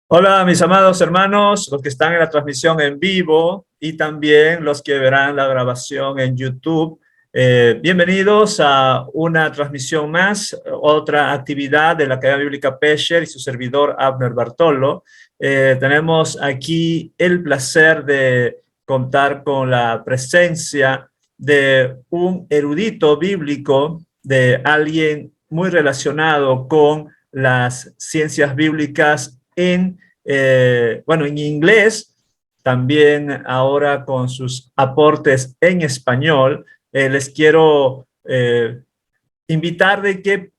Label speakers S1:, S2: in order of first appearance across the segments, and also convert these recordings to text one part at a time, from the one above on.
S1: Hola, mis amados hermanos, los que están en la transmisión en vivo y también los que verán la grabación en YouTube. Bienvenidos a una transmisión más, otra actividad de la Academia Bíblica Pesher y su servidor Abner Bartolo. Tenemos aquí el placer de contar con la presencia de un erudito bíblico, de alguien muy relacionado con las ciencias bíblicas en inglés, también ahora con sus aportes en español. Les quiero invitar de que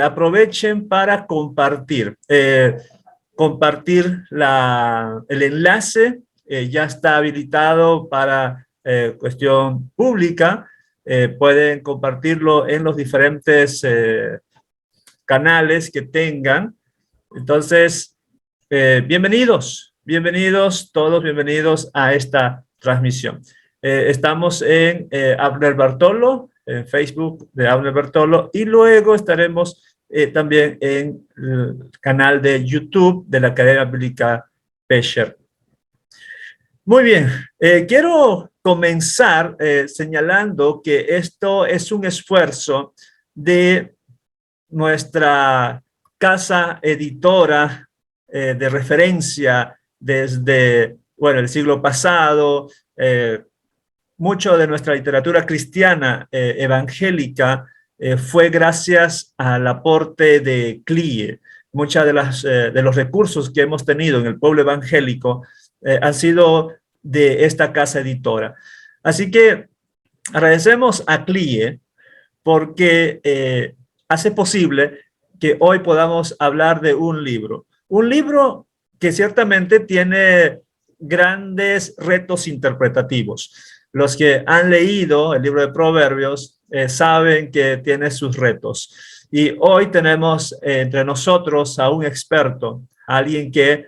S1: aprovechen para compartir el enlace. Ya está habilitado para cuestión pública. Pueden compartirlo en los diferentes canales que tengan. Entonces, bienvenidos todos, bienvenidos a esta transmisión. Estamos en Abner Bartolo, en Facebook de Abner Bartolo, y luego estaremos también en el canal de YouTube de la Academia Bíblica Pesher. Muy bien, quiero comenzar señalando que esto es un esfuerzo de nuestra casa editora de referencia desde, el siglo pasado. Mucho de nuestra literatura cristiana evangélica fue gracias al aporte de CLIE. Muchas de los recursos que hemos tenido en el pueblo evangélico han sido de esta casa editora. Así que agradecemos a CLIE porque hace posible que hoy podamos hablar de un libro que ciertamente tiene grandes retos interpretativos. Los que han leído el libro de Proverbios saben que tiene sus retos. Y hoy tenemos entre nosotros a un experto, alguien que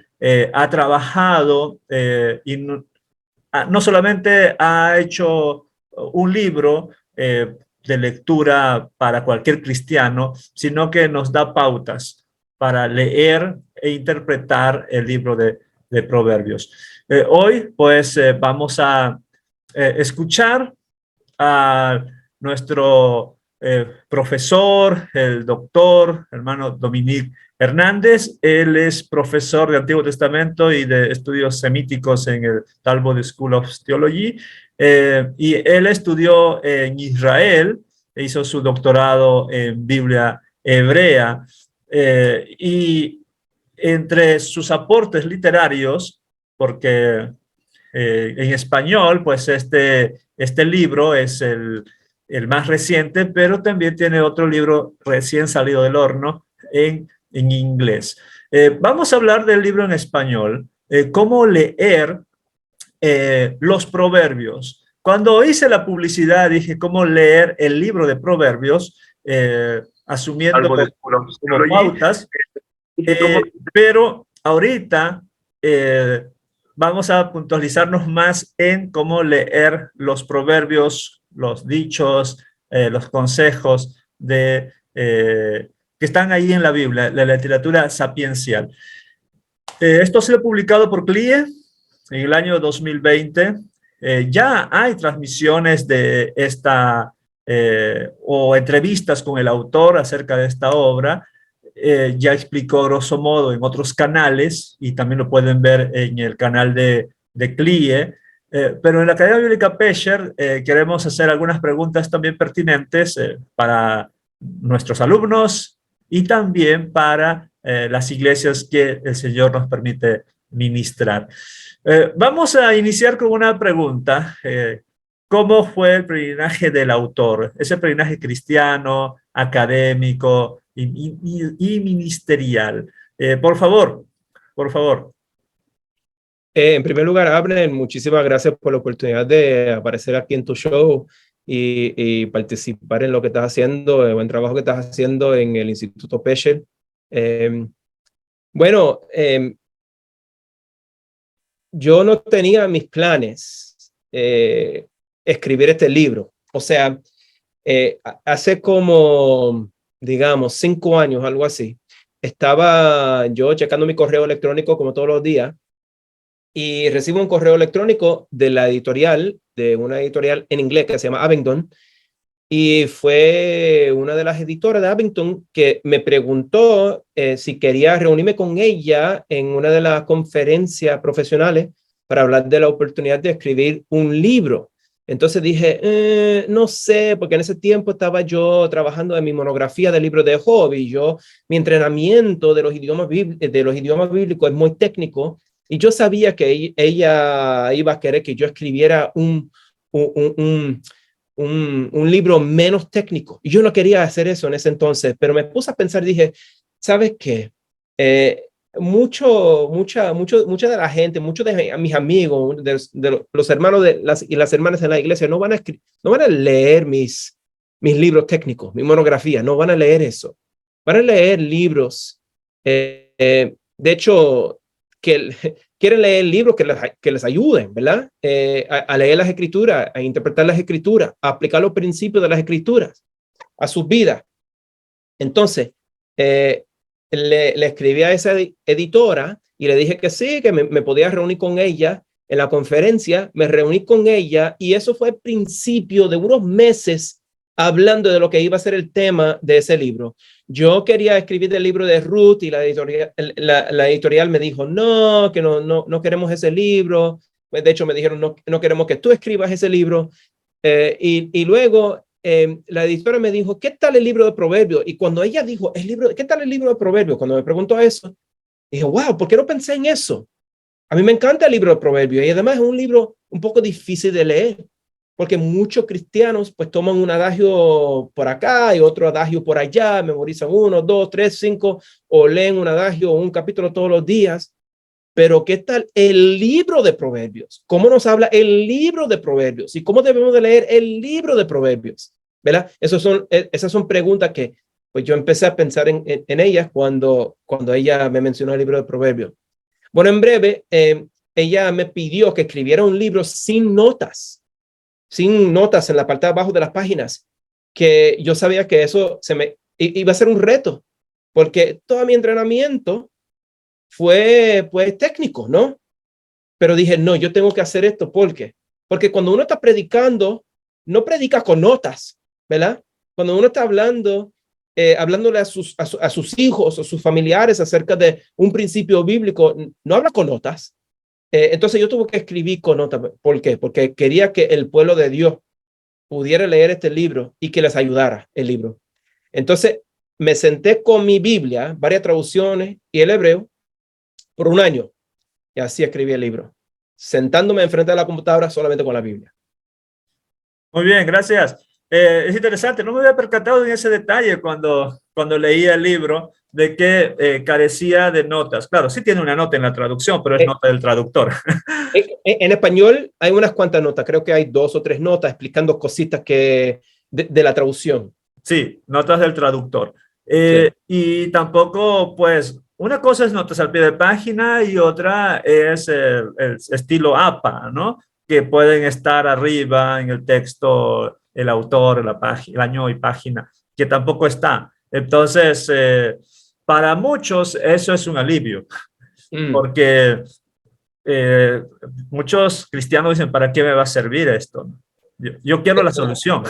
S1: ha trabajado y no solamente ha hecho un libro de lectura para cualquier cristiano, sino que nos da pautas para leer e interpretar el libro de Proverbios. Hoy, pues, vamos a escuchar a nuestro profesor, el doctor, hermano Dominique Hernández. Él es profesor de Antiguo Testamento y de estudios semíticos en el Talbot School of Theology. Y él estudió en Israel, hizo su doctorado en Biblia hebrea. Y entre sus aportes literarios, porque en español, pues este libro es el más reciente, pero también tiene otro libro recién salido del horno en inglés. Vamos a hablar del libro en español, cómo leer los proverbios. Cuando hice la publicidad dije cómo leer el libro de Proverbios, asumiendo como pautas, pero ahorita vamos a puntualizarnos más en cómo leer los proverbios, los dichos, los consejos que están ahí en la Biblia, la literatura sapiencial. Esto ha sido publicado por CLIE en el año 2020. Ya hay transmisiones de esta o entrevistas con el autor acerca de esta obra. Ya explicó grosso modo en otros canales y también lo pueden ver en el canal de CLIE. Pero en la Academia Bíblica Pesher queremos hacer algunas preguntas también pertinentes para nuestros alumnos y también para las iglesias que el Señor nos permite ministrar. Vamos a iniciar con una pregunta. ¿Cómo fue el peregrinaje del autor? Ese peregrinaje cristiano, académico y ministerial. Por favor, por favor.
S2: En primer lugar, Abner, muchísimas gracias por la oportunidad de aparecer aquí en tu show y participar en lo que estás haciendo, el buen trabajo que estás haciendo en el Instituto Pesher. Bueno, yo no tenía mis planes escribir este libro. O sea, hace como, digamos, 5 años, algo así, estaba yo checando mi correo electrónico como todos los días y recibo un correo electrónico de la editorial, de una editorial en inglés que se llama Abingdon, y fue una de las editoras de Abingdon que me preguntó si quería reunirme con ella en una de las conferencias profesionales para hablar de la oportunidad de escribir un libro. Entonces dije, no sé, porque en ese tiempo estaba yo trabajando en mi monografía de libros de hobby. Mi entrenamiento de los idiomas bíblicos es muy técnico y yo sabía que ella iba a querer que yo escribiera un libro menos técnico. Y yo no quería hacer eso en ese entonces, pero me puse a pensar, dije, ¿sabes qué? Mucha de la gente, muchos de mis amigos, de los hermanos y las hermanas en la iglesia no van a leer mis libros técnicos, mi monografía, no van a leer eso. Van a leer libros, de hecho, quieren leer libros que les ayuden, ¿verdad? A leer las escrituras, a interpretar las escrituras, a aplicar los principios de las escrituras a sus vidas. Entonces, le escribí a esa editora y le dije que sí, que me podía reunir con ella en la conferencia. Me reuní con ella y eso fue el principio de unos meses hablando de lo que iba a ser el tema de ese libro. Yo quería escribir el libro de Ruth y la editorial me dijo, no, que no queremos ese libro. De hecho, me dijeron, no queremos que tú escribas ese libro. Y luego la editora me dijo, ¿qué tal el libro de Proverbios? Y cuando ella dijo, ¿qué tal el libro de Proverbios? Cuando me preguntó eso, dije, wow, ¿por qué no pensé en eso? A mí me encanta el libro de Proverbios y además es un libro un poco difícil de leer, porque muchos cristianos pues toman un adagio por acá y otro adagio por allá, memorizan 1, 2, 3, 5 o leen un adagio o un capítulo todos los días. Pero ¿qué tal el libro de Proverbios? ¿Cómo nos habla el libro de Proverbios? ¿Y cómo debemos de leer el libro de Proverbios? ¿Verdad? Esas son preguntas que pues yo empecé a pensar en ellas cuando ella me mencionó el libro de Proverbios. Bueno, en breve, ella me pidió que escribiera un libro sin notas en la parte de abajo de las páginas, que yo sabía que eso iba a ser un reto, porque todo mi entrenamiento fue pues técnico, ¿no? Pero dije, no, yo tengo que hacer esto. ¿Por qué? Porque cuando uno está predicando, no predica con notas, ¿verdad? Cuando uno está hablándole a sus hijos o sus familiares acerca de un principio bíblico, no habla con notas. Entonces yo tuve que escribir con notas. ¿Por qué? Porque quería que el pueblo de Dios pudiera leer este libro y que les ayudara el libro. Entonces me senté con mi Biblia, varias traducciones y el hebreo, por un año. Y así escribí el libro, sentándome enfrente de la computadora solamente con la Biblia.
S1: Muy bien, gracias. Es interesante, no me había percatado en ese detalle cuando leía el libro de que carecía de notas. Claro, sí tiene una nota en la traducción, pero es nota del traductor.
S2: En español hay unas cuantas notas, creo que hay 2 o 3 notas explicando cositas de la traducción.
S1: Sí, notas del traductor.
S2: Sí.
S1: Y tampoco, pues, una cosa es notas al pie de página y otra es el estilo APA, ¿no? Que pueden estar arriba en el texto, el autor, la página, el año y página, que tampoco está. Entonces, para muchos eso es un alivio, porque muchos cristianos dicen, ¿para qué me va a servir esto? Yo quiero la solución.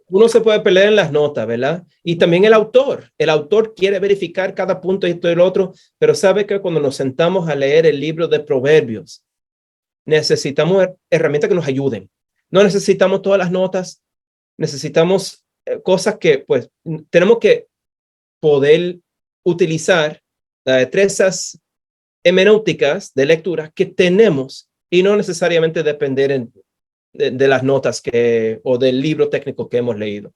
S2: Uno se puede pelear en las notas, ¿verdad? Y también el autor quiere verificar cada punto y esto y lo otro, pero sabe que cuando nos sentamos a leer el libro de Proverbios, necesitamos herramientas que nos ayuden. No necesitamos todas las notas, necesitamos cosas que pues tenemos que poder utilizar las destrezas hermenéuticas de lectura que tenemos y no necesariamente depender de las notas o del libro técnico que hemos leído.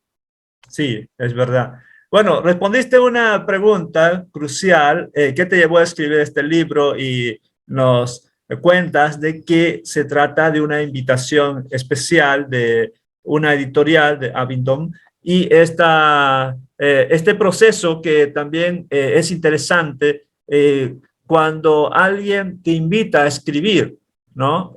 S1: Sí, es verdad. Bueno, respondiste una pregunta crucial. ¿Qué te llevó a escribir este libro? Y nos cuentas de que se trata de una invitación especial de una editorial de Abingdon y este proceso que también es interesante cuando alguien te invita a escribir, ¿no?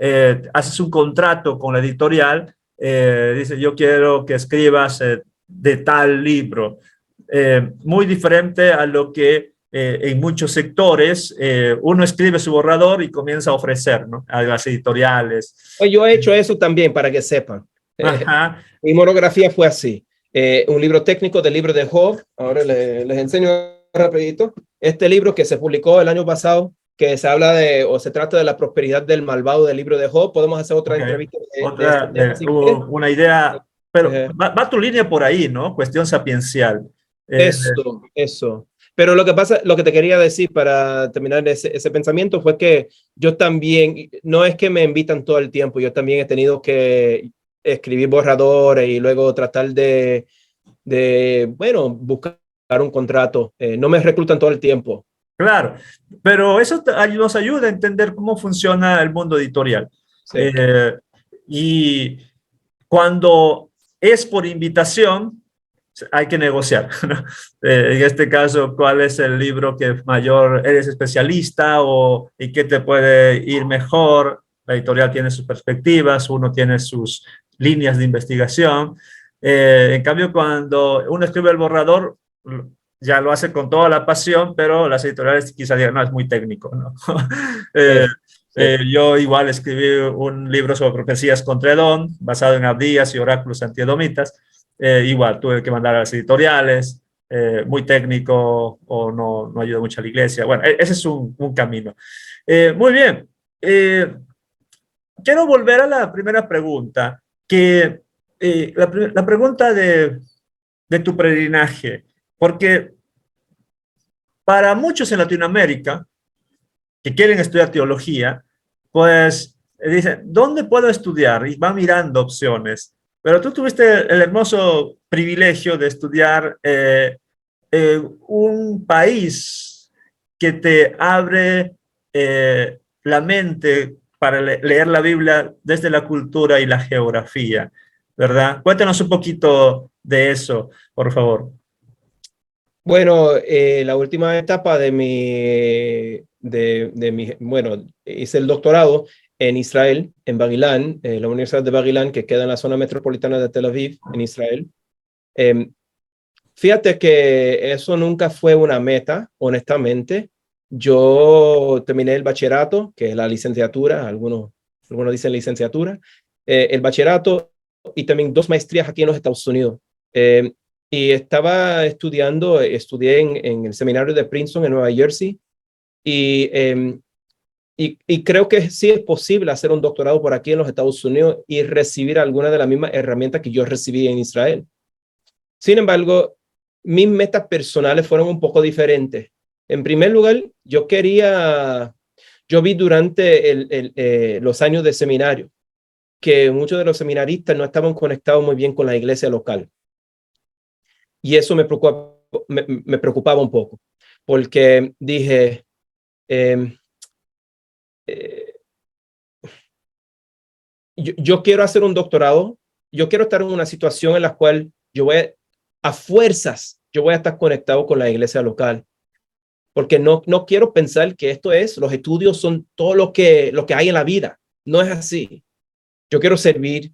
S1: Haces un contrato con la editorial, dice, yo quiero que escribas de tal libro, muy diferente a lo que en muchos sectores, uno escribe su borrador y comienza a ofrecer, ¿no?, a las editoriales.
S2: Pues yo he hecho eso también, para que sepan.
S1: Ajá.
S2: Mi monografía fue así. Un libro técnico del libro de Job. Ahora les enseño rapidito. Este libro que se publicó el año pasado, que se habla de, o se trata de la prosperidad del malvado del libro de Job. Podemos hacer otra
S1: Okay.
S2: entrevista de este tema.
S1: Una idea, pero
S2: Eh,
S1: va tu línea por ahí, ¿no? Cuestión sapiencial.
S2: eso. Pero lo que pasa, lo que te quería decir para terminar ese pensamiento fue que yo también, no es que me invitan todo el tiempo, yo también he tenido que escribir borradores y luego tratar bueno, buscar un contrato. No me reclutan todo el tiempo.
S1: Claro, pero eso nos ayuda a entender cómo funciona el mundo editorial.
S2: Sí.
S1: Y cuando es por invitación, hay que negociar, ¿no? En este caso, ¿cuál es el libro que mayor eres especialista y qué te puede ir mejor? La editorial tiene sus perspectivas, uno tiene sus líneas de investigación. En cambio, cuando uno escribe el borrador, ya lo hace con toda la pasión, pero las editoriales quizás digan, no, es muy técnico, ¿no? Yo igual escribí un libro sobre profecías contra Edom, basado en Abdías y oráculos antiedomitas. Igual tuve que mandar a las editoriales, muy técnico o no ayuda mucho a la iglesia. Bueno, ese es un camino. Muy bien. Quiero volver a la primera pregunta, la pregunta de tu peregrinaje, porque para muchos en Latinoamérica que quieren estudiar teología, pues dicen, ¿dónde puedo estudiar? Y van mirando opciones. Pero tú tuviste el hermoso privilegio de estudiar un país que te abre la mente para leer la Biblia desde la cultura y la geografía, ¿verdad? Cuéntanos un poquito de eso, por favor.
S2: Bueno, la última etapa bueno, hice el doctorado en Israel, en Bar-Ilan, la Universidad de Bar-Ilan, que queda en la zona metropolitana de Tel Aviv, en Israel. Fíjate que eso nunca fue una meta, honestamente. Yo terminé el bachillerato, que es la licenciatura, algunos dicen licenciatura, el bachillerato y también 2 maestrías aquí en los Estados Unidos. Y estaba estudié en el seminario de Princeton en Nueva Jersey y creo que sí es posible hacer un doctorado por aquí en los Estados Unidos y recibir alguna de las mismas herramientas que yo recibí en Israel. Sin embargo, mis metas personales fueron un poco diferentes. En primer lugar, yo vi durante los años de seminario que muchos de los seminaristas no estaban conectados muy bien con la iglesia local. Y eso me preocupaba un poco, porque dije, yo quiero hacer un doctorado, yo quiero estar en una situación en la cual a fuerzas, yo voy a estar conectado con la iglesia local, porque no quiero pensar que los estudios son todo lo que hay en la vida. No es así. Yo quiero servir,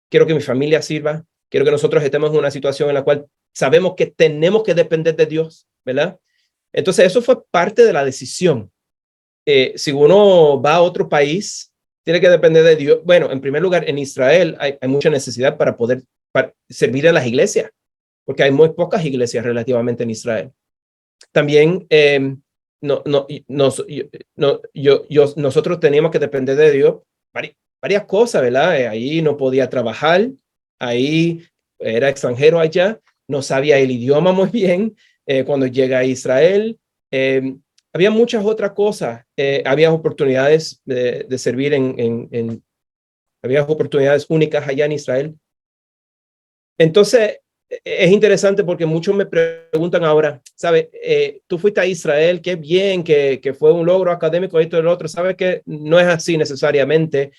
S2: quiero que mi familia sirva, quiero que nosotros estemos en una situación en la cual sabemos que tenemos que depender de Dios, ¿verdad? Entonces, eso fue parte de la decisión. Si uno va a otro país, tiene que depender de Dios. Bueno, en primer lugar, en Israel hay mucha necesidad para poder servir a las iglesias, porque hay muy pocas iglesias relativamente en Israel. También nosotros teníamos que depender de Dios varias cosas, ¿verdad? Ahí no podía trabajar, ahí era extranjero allá, no sabía el idioma muy bien. Cuando llega a Israel, había muchas otras cosas. Había oportunidades de servir había oportunidades únicas allá en Israel. Entonces, es interesante porque muchos me preguntan ahora, ¿sabes? Tú fuiste a Israel, qué bien, que fue un logro académico, esto y lo otro. ¿Sabes que no es así necesariamente?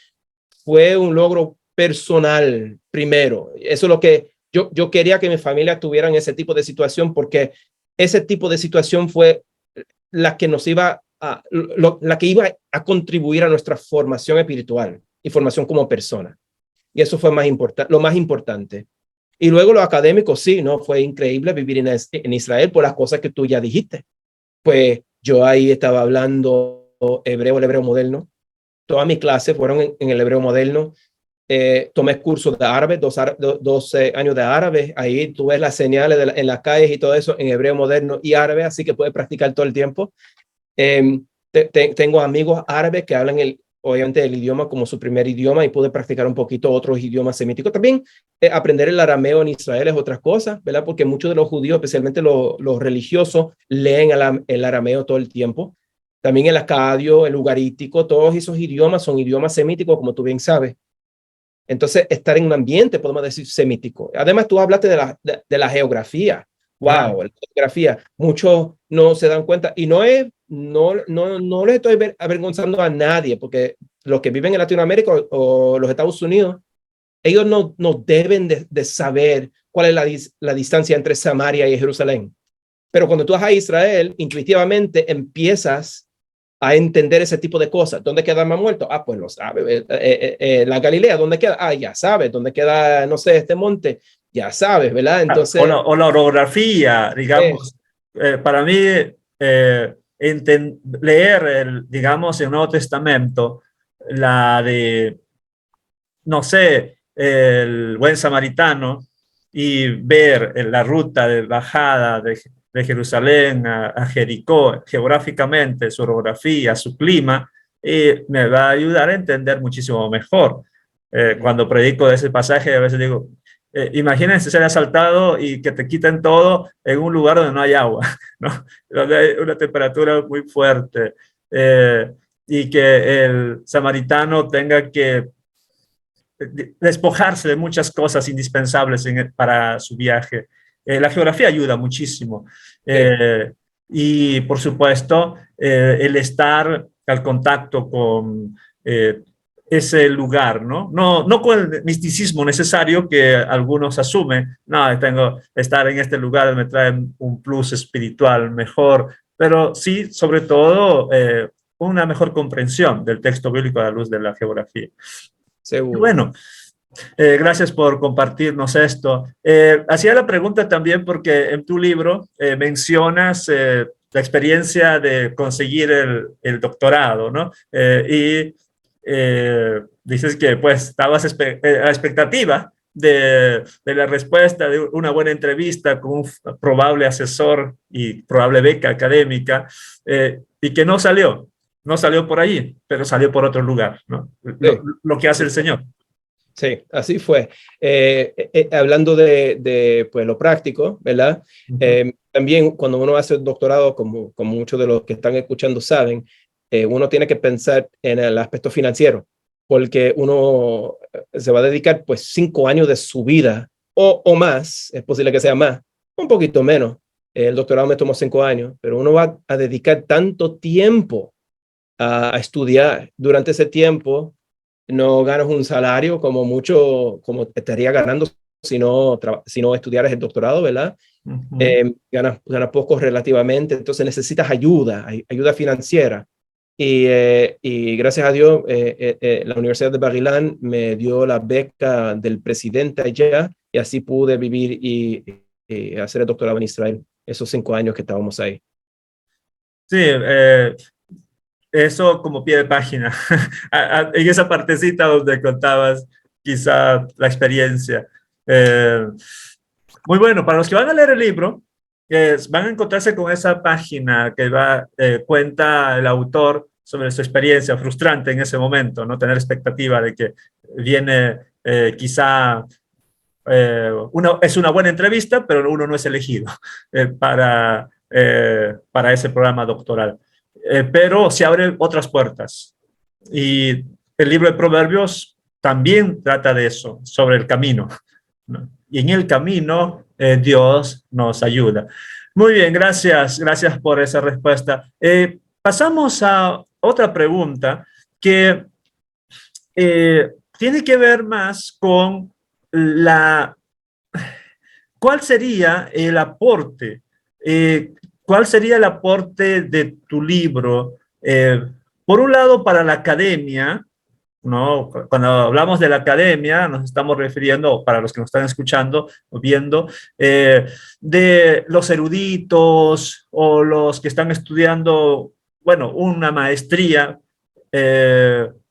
S2: Fue un logro personal primero. Eso es lo que yo quería, que mi familia tuvieran ese tipo de situación, porque ese tipo de situación fue la que la que iba a contribuir a nuestra formación espiritual y formación como persona. Y eso fue lo más importante. Y luego lo académico, sí, ¿no? Fue increíble vivir en Israel por las cosas que tú ya dijiste. pues yo ahí estaba hablando hebreo, el hebreo moderno. Todas mis clases fueron en el hebreo moderno. Tomé cursos de árabe, 12 años de árabe. Ahí tú ves las señales en las calles y todo eso en hebreo moderno y árabe, así que puedes practicar todo el tiempo. Tengo amigos árabes que hablan obviamente el idioma como su primer idioma y pude practicar un poquito otros idiomas semíticos. También aprender el arameo en Israel es otra cosa, ¿verdad? Porque muchos de los judíos, especialmente los religiosos, leen el arameo todo el tiempo. También el acadio, el ugarítico, todos esos idiomas son idiomas semíticos, como tú bien sabes. Entonces, estar en un ambiente, podemos decir, semítico. Además, tú hablaste de la geografía. Wow, la geografía. Muchos no se dan cuenta y no les estoy avergonzando a nadie, porque los que viven en Latinoamérica o los Estados Unidos, ellos no deben de saber cuál es la distancia entre Samaria y Jerusalén. Pero cuando tú vas a Israel, intuitivamente empiezas a entender ese tipo de cosas. ¿Dónde queda el Mar Muerto? Ah, pues lo sabe. La Galilea, ¿dónde queda? Ah, ya sabes. ¿Dónde queda, no sé, este monte? Ya sabes, ¿verdad? Entonces...
S1: O la orografía, digamos. Para mí, leer, digamos, el Nuevo Testamento, la de, no sé, el buen samaritano, y ver la ruta de bajada de Jerusalén a Jericó, geográficamente, su orografía, su clima, y me va a ayudar a entender muchísimo mejor. Cuando predico de ese pasaje, a veces digo, imagínense ser asaltado y que te quiten todo en un lugar donde no hay agua, ¿no? Donde hay una temperatura muy fuerte, y que el samaritano tenga que despojarse de muchas cosas indispensables para su viaje. La geografía ayuda muchísimo. Y por supuesto, el estar al contacto con ese lugar, ¿no? No con el misticismo necesario que algunos asumen, no, tengo estar en este lugar me trae un plus espiritual mejor, pero sí, sobre todo, una mejor comprensión del texto bíblico a la luz de la geografía.
S2: Seguro.
S1: Bueno, gracias por compartirnos esto. Hacía la pregunta también porque en tu libro mencionas la experiencia de conseguir el doctorado, ¿no? Dices que pues estabas a la expectativa de la respuesta, de una buena entrevista con un probable asesor y probable beca académica, y que no salió. No salió por allí, pero salió por otro lugar, ¿no? Lo que hace el Señor.
S2: Sí, así fue. Hablando de pues, lo práctico, ¿verdad? También cuando uno hace el doctorado, como muchos de los que están escuchando saben, uno tiene que pensar en el aspecto financiero, porque uno se va a dedicar pues 5 años de su vida o más, es posible que sea más, un poquito menos. El doctorado me tomó 5 años, pero uno va a dedicar tanto tiempo a estudiar. Durante ese tiempo no ganas un salario como mucho, como estaría ganando si no estudiaras el doctorado, ¿verdad? Ganas poco relativamente, entonces necesitas ayuda financiera. Y gracias a Dios, la Universidad de Bar-Ilan me dio la beca del presidente allá y así pude vivir y hacer el doctorado en Israel esos 5 años que estábamos ahí.
S1: Sí, eso como pie de página, en esa partecita donde contabas quizá la experiencia. Muy bueno, para los que van a leer el libro, van a encontrarse con esa página que cuenta el autor sobre su experiencia frustrante en ese momento, no tener expectativa de que viene quizá es una buena entrevista, pero uno no es elegido para ese programa doctoral. Pero se abren otras puertas. Y el libro de Proverbios también trata de eso, sobre el camino, ¿no? Y en el camino Dios nos ayuda. Muy bien, gracias por esa respuesta. Pasamos a otra pregunta que tiene que ver más con ¿cuál sería el aporte? ¿Cuál sería el aporte de tu libro? Por un lado, para la academia, ¿no? Cuando hablamos de la academia, nos estamos refiriendo, para los que nos están escuchando o viendo, de los eruditos o los que están estudiando, bueno, una maestría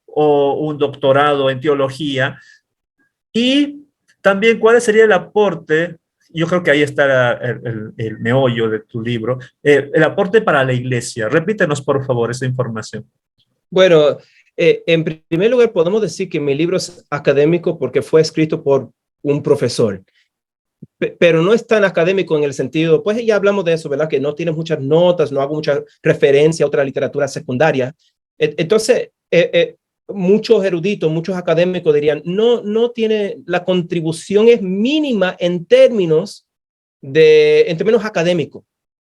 S1: o un doctorado en teología. Y también, ¿cuál sería el aporte? Yo creo que ahí está el meollo de tu libro, el aporte para la iglesia. Repítenos, por favor, esa información.
S2: Bueno, en primer lugar, podemos decir que mi libro es académico porque fue escrito por un profesor, pero no es tan académico en el sentido, pues ya hablamos de eso, ¿verdad? Que no tiene muchas notas, no hago mucha referencia a otra literatura secundaria. Entonces, muchos eruditos, muchos académicos dirían, no tiene, la contribución es mínima en términos académicos,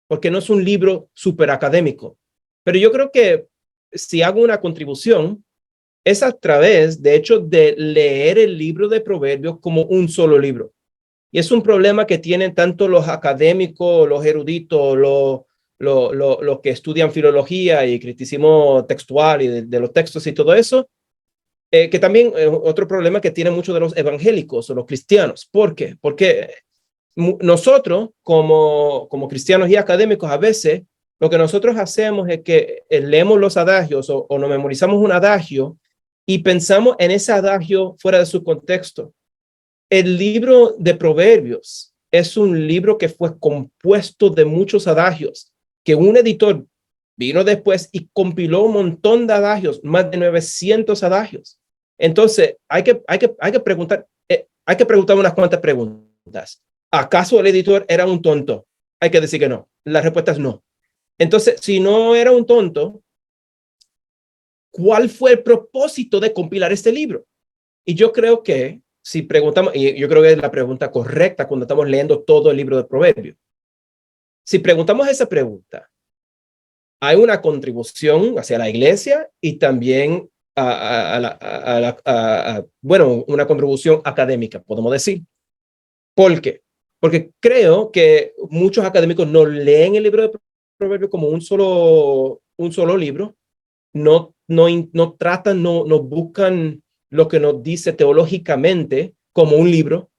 S2: porque no es un libro súper académico. Pero yo creo que si hago una contribución, es a través, de hecho, de leer el libro de Proverbios como un solo libro. Y es un problema que tienen tanto los académicos, los eruditos, los que estudian filología y criticismo textual y de los textos y todo eso, que también otro problema que tienen muchos de los evangélicos o los cristianos. ¿Por qué? Porque nosotros, como cristianos y académicos, a veces lo que nosotros hacemos es que leemos los adagios o nos memorizamos un adagio y pensamos en ese adagio fuera de su contexto. El libro de Proverbios es un libro que fue compuesto de muchos adagios, que un editor vino después y compiló un montón de adagios, más de 900 adagios. Entonces, hay que preguntar unas cuantas preguntas. ¿Acaso el editor era un tonto? Hay que decir que no. La respuesta es no. Entonces, si no era un tonto, ¿cuál fue el propósito de compilar este libro? Y yo creo que si preguntamos, y yo creo que es la pregunta correcta cuando estamos leyendo todo el libro de Proverbios, si preguntamos esa pregunta, hay una contribución hacia la iglesia y también bueno, una contribución académica, podemos decir. ¿Por qué? Porque creo que muchos académicos no leen el libro de Proverbios como un solo libro, no tratan, no buscan lo que nos dice teológicamente como un libro.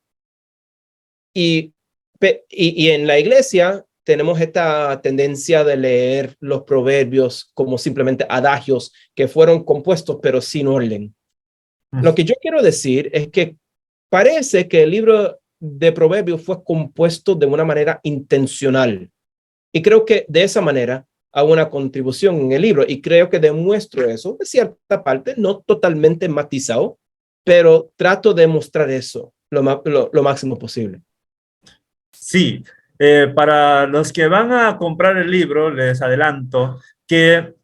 S2: Y en la iglesia tenemos esta tendencia de leer los proverbios como simplemente adagios que fueron compuestos pero sin orden. Lo que yo quiero decir es que parece que el libro de Proverbios fue compuesto de una manera intencional. Y creo que de esa manera hago una contribución en el libro y creo que demuestro eso de cierta parte, no totalmente matizado, pero trato de mostrar eso lo máximo posible.
S1: Sí, para los que van a comprar el libro, les adelanto que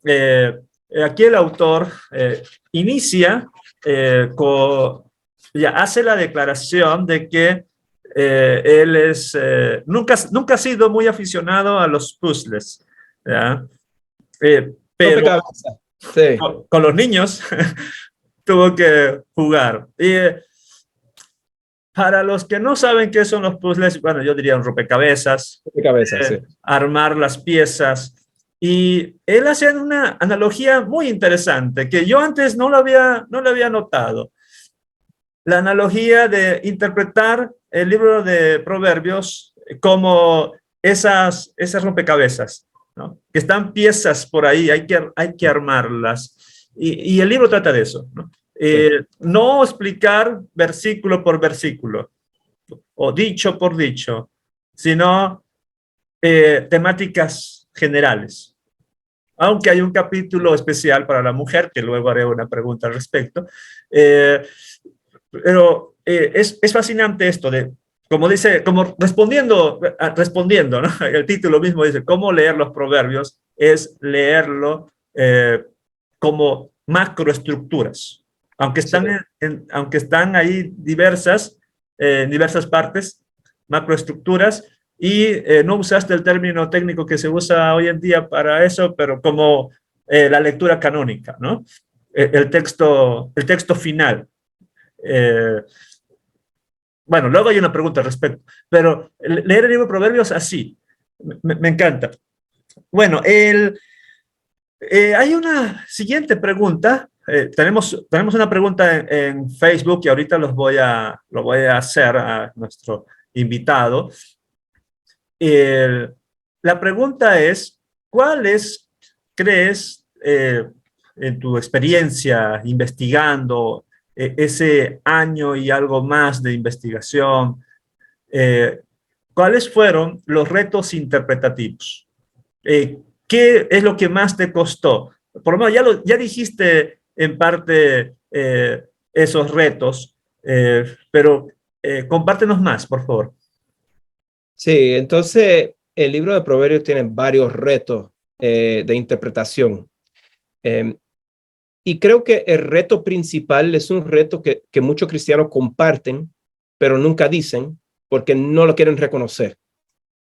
S1: aquí el autor inicia ya hace la declaración de que él nunca ha sido muy aficionado a los puzzles, ¿ya? Pero
S2: sí.
S1: con los niños tuvo que jugar. Y para los que no saben qué son los puzzles, bueno, yo diría un rompecabezas,
S2: Sí.
S1: Armar las piezas. Y él hace una analogía muy interesante que yo antes no lo había notado. La analogía de interpretar el libro de Proverbios como esas rompecabezas, ¿no? Que están piezas por ahí, hay que armarlas. Y el libro trata de eso, ¿no? No explicar versículo por versículo o dicho por dicho, sino temáticas generales. Aunque hay un capítulo especial para la mujer, que luego haré una pregunta al respecto, pero es fascinante esto de, como dice, como respondiendo, ¿no? El título mismo dice, cómo leer los proverbios, es leerlo como macroestructuras. Aunque están ahí diversas, en diversas partes, macroestructuras, y no usaste el término técnico que se usa hoy en día para eso, pero como la lectura canónica, ¿no? El texto final. Bueno, luego hay una pregunta al respecto, pero leer el libro de Proverbios así, me encanta. Bueno, hay una siguiente pregunta tenemos una pregunta en Facebook y ahorita lo voy a hacer a nuestro invitado. La pregunta es, ¿cuáles crees, en tu experiencia investigando ese año y algo más de investigación, cuáles fueron los retos interpretativos? ¿Qué es lo que más te costó? Por lo menos ya dijiste en parte esos retos, pero compártenos más, por favor.
S2: Sí, entonces el libro de Proverbios tiene varios retos de interpretación. Y creo que el reto principal es un reto que muchos cristianos comparten, pero nunca dicen porque no lo quieren reconocer,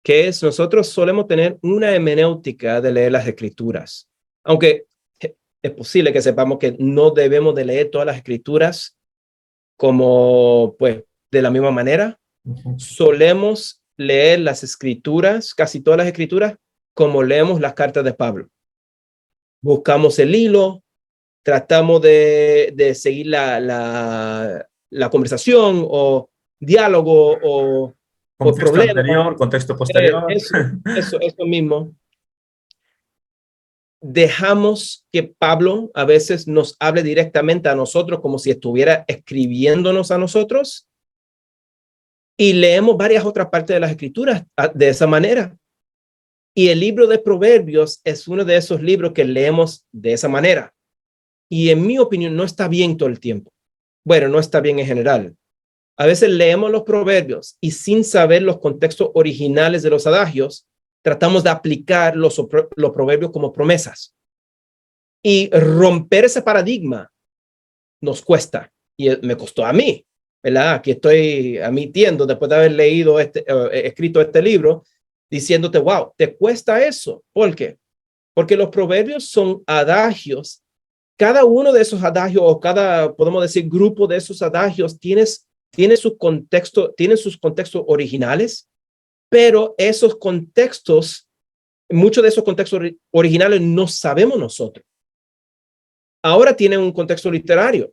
S2: que es nosotros solemos tener una hermenéutica de leer las escrituras, aunque es posible que sepamos que no debemos de leer todas las escrituras como pues de la misma manera. Solemos leer las escrituras, casi todas las escrituras, como leemos las cartas de Pablo. Buscamos el hilo, tratamos de seguir la conversación o diálogo o
S1: Contexto
S2: problema.
S1: anterior, contexto posterior.
S2: Eso mismo. Dejamos que Pablo a veces nos hable directamente a nosotros como si estuviera escribiéndonos a nosotros y leemos varias otras partes de las escrituras de esa manera. Y el libro de Proverbios es uno de esos libros que leemos de esa manera. Y en mi opinión no está bien todo el tiempo. Bueno, no está bien en general. A veces leemos los proverbios y sin saber los contextos originales de los adagios, tratamos de aplicar los proverbios como promesas. Y romper ese paradigma nos cuesta. Y me costó a mí, ¿verdad? Aquí estoy admitiendo, después de haber leído escrito este libro, diciéndote, wow, ¿te cuesta eso? ¿Por qué? Porque los proverbios son adagios. Cada uno de esos adagios o podemos decir, grupo de esos adagios tiene su contexto, tienen sus contextos originales, pero esos contextos, muchos de esos contextos originales no sabemos nosotros. Ahora tienen un contexto literario.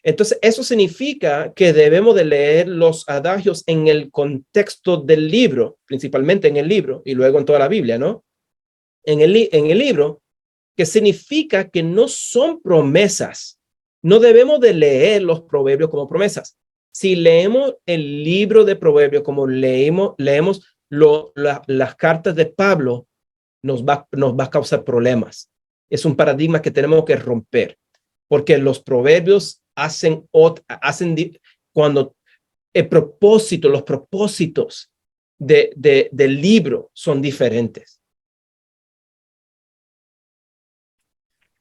S2: Entonces, eso significa que debemos de leer los adagios en el contexto del libro, principalmente en el libro y luego en toda la Biblia, ¿no? En el libro, que significa que no son promesas. No debemos de leer los proverbios como promesas. Si leemos el libro de Proverbios como leemos las cartas de Pablo, nos va a causar problemas. Es un paradigma que tenemos que romper, porque los proverbios cuando los propósitos del libro son diferentes.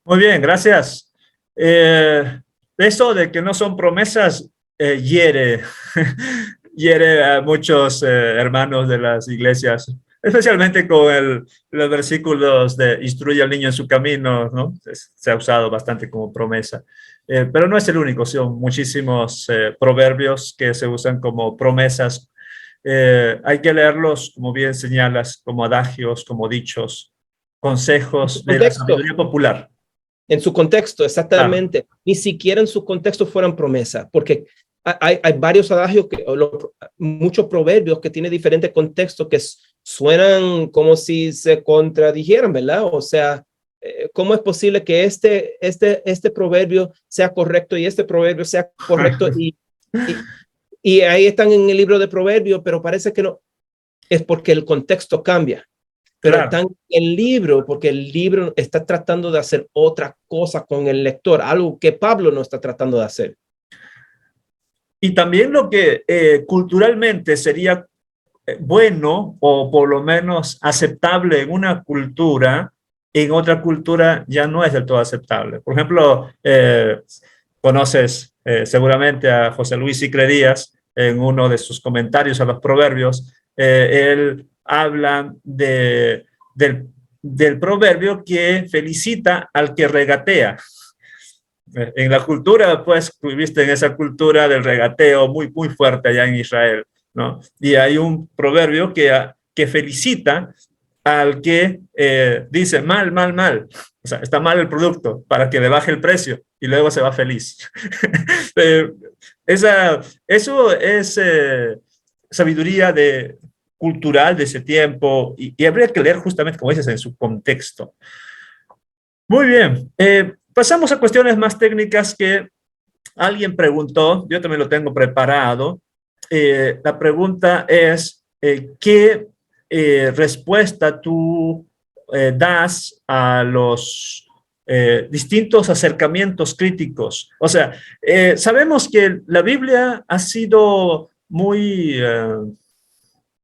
S1: Muy bien, gracias. Eso de que no son promesas hiere a muchos hermanos de las iglesias, especialmente con los versículos de instruye al niño en su camino, ¿no? Se ha usado bastante como promesa. Pero no es el único, son muchísimos proverbios que se usan como promesas. Hay que leerlos, como bien señalas, como adagios, como dichos, consejos de la sabiduría popular.
S2: En su contexto, exactamente. Ni siquiera en su contexto fueran promesas, porque hay varios adagios, muchos proverbios que tienen diferentes contextos que suenan como si se contradijeran, ¿verdad? O sea, ¿cómo es posible que este proverbio sea correcto y este proverbio sea correcto? Y ahí están en el libro de Proverbios, pero parece que no. Es porque el contexto cambia. Pero
S1: Claro.
S2: están en el libro porque el libro está tratando de hacer otra cosa con el lector, algo que Pablo no está tratando de hacer.
S1: Y también lo que culturalmente sería bueno o por lo menos aceptable en una cultura, en otra cultura ya no es del todo aceptable. Por ejemplo, conoces seguramente a José Luis Sicre Díaz en uno de sus comentarios a los proverbios. Él habla del proverbio que felicita al que regatea. En la cultura, pues, viviste en esa cultura del regateo muy, muy fuerte allá en Israel, ¿no? Y hay un proverbio que felicita al que dice mal, mal, mal. O sea, está mal el producto para que le baje el precio y luego se va feliz. Eso es sabiduría cultural de ese tiempo y habría que leer justamente, como dices, en su contexto. Muy bien, pasamos a cuestiones más técnicas que alguien preguntó, yo también lo tengo preparado. La pregunta es, ¿qué respuesta tú das a los distintos acercamientos críticos? O sea, sabemos que la Biblia ha sido muy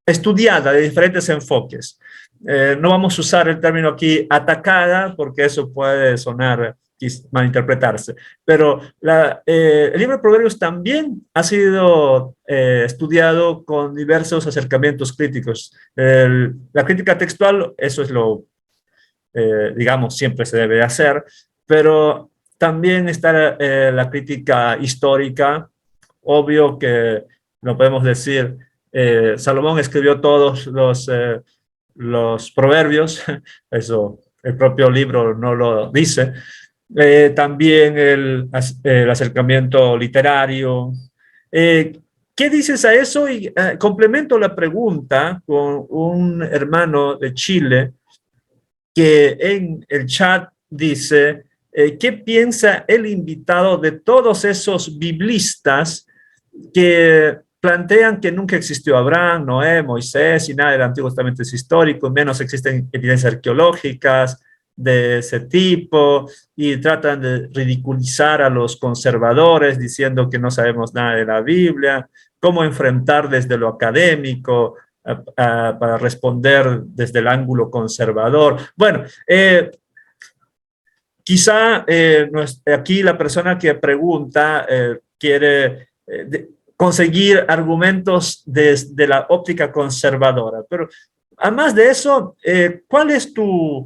S1: estudiada de diferentes enfoques. No vamos a usar el término aquí atacada porque eso puede sonar malinterpretarse, pero el libro de Proverbios también ha sido estudiado con diversos acercamientos críticos. La crítica textual, eso es lo, digamos, siempre se debe hacer, pero también está la crítica histórica. Obvio que no podemos decir, Salomón escribió todos los proverbios, eso el propio libro no lo dice. También el acercamiento literario. ¿Qué dices a eso? Y complemento la pregunta con un hermano de Chile que en el chat dice, ¿qué piensa el invitado de todos esos biblistas que plantean que nunca existió Abraham, Noé, Moisés y nada del Antiguo Testamento es histórico, menos existen evidencias arqueológicas de ese tipo, y tratan de ridiculizar a los conservadores diciendo que no sabemos nada de la Biblia? ¿Cómo enfrentar desde lo académico para responder desde el ángulo conservador? Bueno, quizá aquí la persona que pregunta quiere conseguir argumentos desde la óptica conservadora, pero además de eso, ¿cuál es tu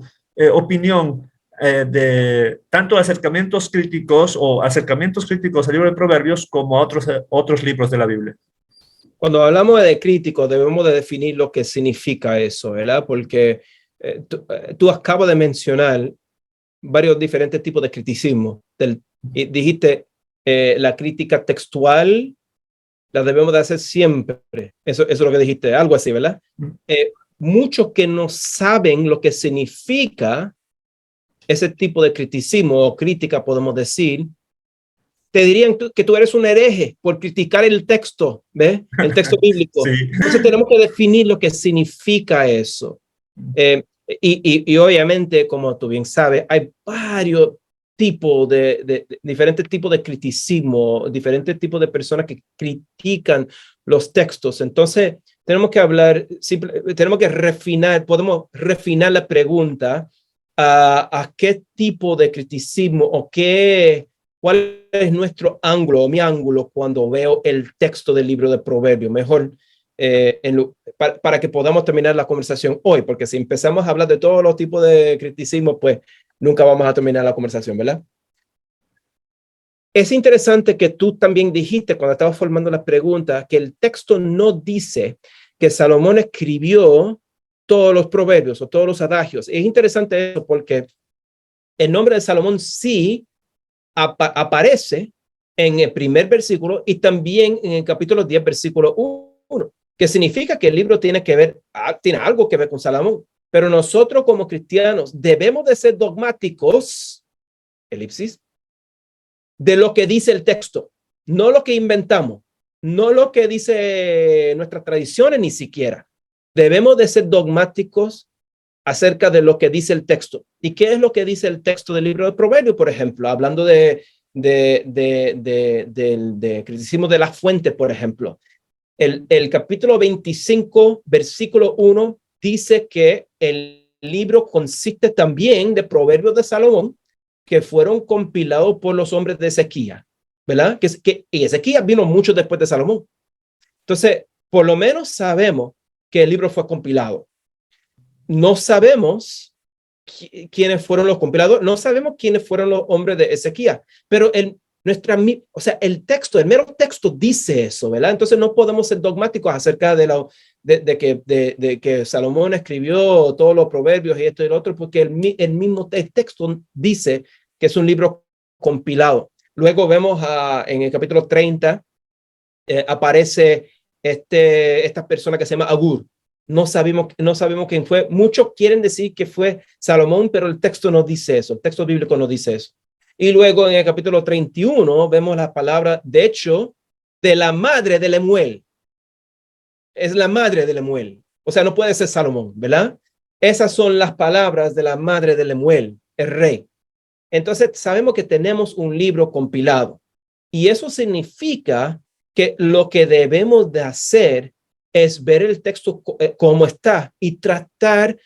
S1: opinión de tanto acercamientos críticos o acercamientos críticos al libro de Proverbios como a otros libros de la Biblia?
S2: Cuando hablamos de crítico, debemos de definir lo que significa eso, ¿verdad? Porque tú acabas de mencionar varios diferentes tipos de criticismo. Y dijiste, la crítica textual la debemos de hacer siempre. Eso es lo que dijiste, algo así, ¿verdad? Muchos que no saben lo que significa ese tipo de criticismo o crítica, podemos decir, te dirían que tú eres un hereje por criticar el texto, ¿ves? El texto bíblico.
S1: Sí.
S2: Entonces tenemos que definir lo que significa eso. Y obviamente, como tú bien sabes, hay varios tipos diferentes tipos de criticismo, diferentes tipos de personas que critican los textos. Entonces, tenemos que hablar, tenemos que refinar, podemos refinar la pregunta a qué tipo de criticismo o cuál es nuestro ángulo o mi ángulo cuando veo el texto del libro de Proverbios. Mejor para que podamos terminar la conversación hoy, porque si empezamos a hablar de todos los tipos de criticismo, pues nunca vamos a terminar la conversación, ¿verdad? Es interesante que tú también dijiste cuando estabas formando la pregunta que el texto no dice que Salomón escribió todos los proverbios o todos los adagios. Es interesante eso porque el nombre de Salomón sí aparece en el primer versículo y también en el capítulo 10, versículo 1, que significa que el libro tiene algo que ver con Salomón. Pero nosotros como cristianos debemos de ser dogmáticos, elipsis, de lo que dice el texto, no lo que inventamos, no lo que dice nuestras tradiciones ni siquiera. Debemos de ser dogmáticos acerca de lo que dice el texto. ¿Y qué es lo que dice el texto del libro de Proverbios, por ejemplo? Hablando de criticismo de la fuente, por ejemplo. El capítulo 25, versículo 1, dice que el libro consiste también de proverbios de Salomón que fueron compilados por los hombres de Ezequías, ¿verdad? Y Ezequías vino mucho después de Salomón. Entonces, por lo menos sabemos que el libro fue compilado. No sabemos quiénes fueron los compiladores, no sabemos quiénes fueron los hombres de Ezequías, pero el texto, el mero texto dice eso, ¿verdad? Entonces no podemos ser dogmáticos acerca de de que Salomón escribió todos los proverbios y esto y lo otro, porque el mismo texto dice que es un libro compilado. Luego vemos en el capítulo 30, aparece esta persona que se llama Agur. No sabemos quién fue. Muchos quieren decir que fue Salomón, pero el texto no dice eso. El texto bíblico no dice eso. Y luego en el capítulo 31 vemos la palabra, de hecho, de la madre de Lemuel. Es la madre de Lemuel. O sea, no puede ser Salomón, ¿verdad? Esas son las palabras de la madre de Lemuel, el rey. Entonces, sabemos que tenemos un libro compilado. Y eso significa que lo que debemos de hacer es ver el texto como está y tratar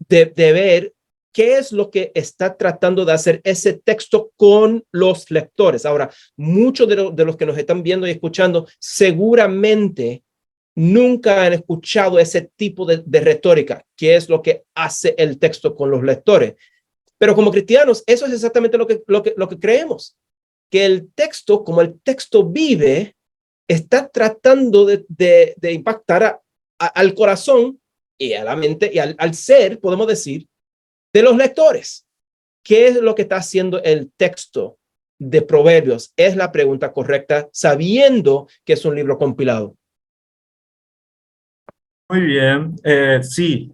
S2: de ver qué es lo que está tratando de hacer ese texto con los lectores. Ahora, muchos de los que nos están viendo y escuchando seguramente nunca han escuchado ese tipo de retórica, que es lo que hace el texto con los lectores. Pero como cristianos, eso es exactamente lo que creemos, que el texto, como el texto vive, está tratando de impactar al corazón y a la mente y al ser, podemos decir, de los lectores. ¿Qué es lo que está haciendo el texto de Proverbios? Es la pregunta correcta, sabiendo que es un libro compilado.
S1: Muy bien, sí.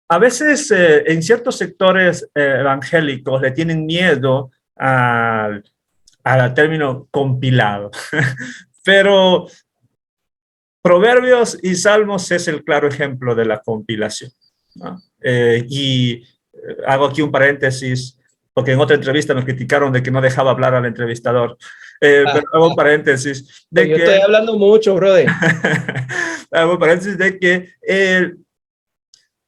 S1: A veces en ciertos sectores evangélicos le tienen miedo al término compilado, pero Proverbios y Salmos es el claro ejemplo de la compilación, ¿no? Hago aquí un paréntesis, porque en otra entrevista nos criticaron de que no dejaba hablar al entrevistador, pero hago un paréntesis de
S2: yo estoy hablando mucho, brother.
S1: hago un paréntesis de que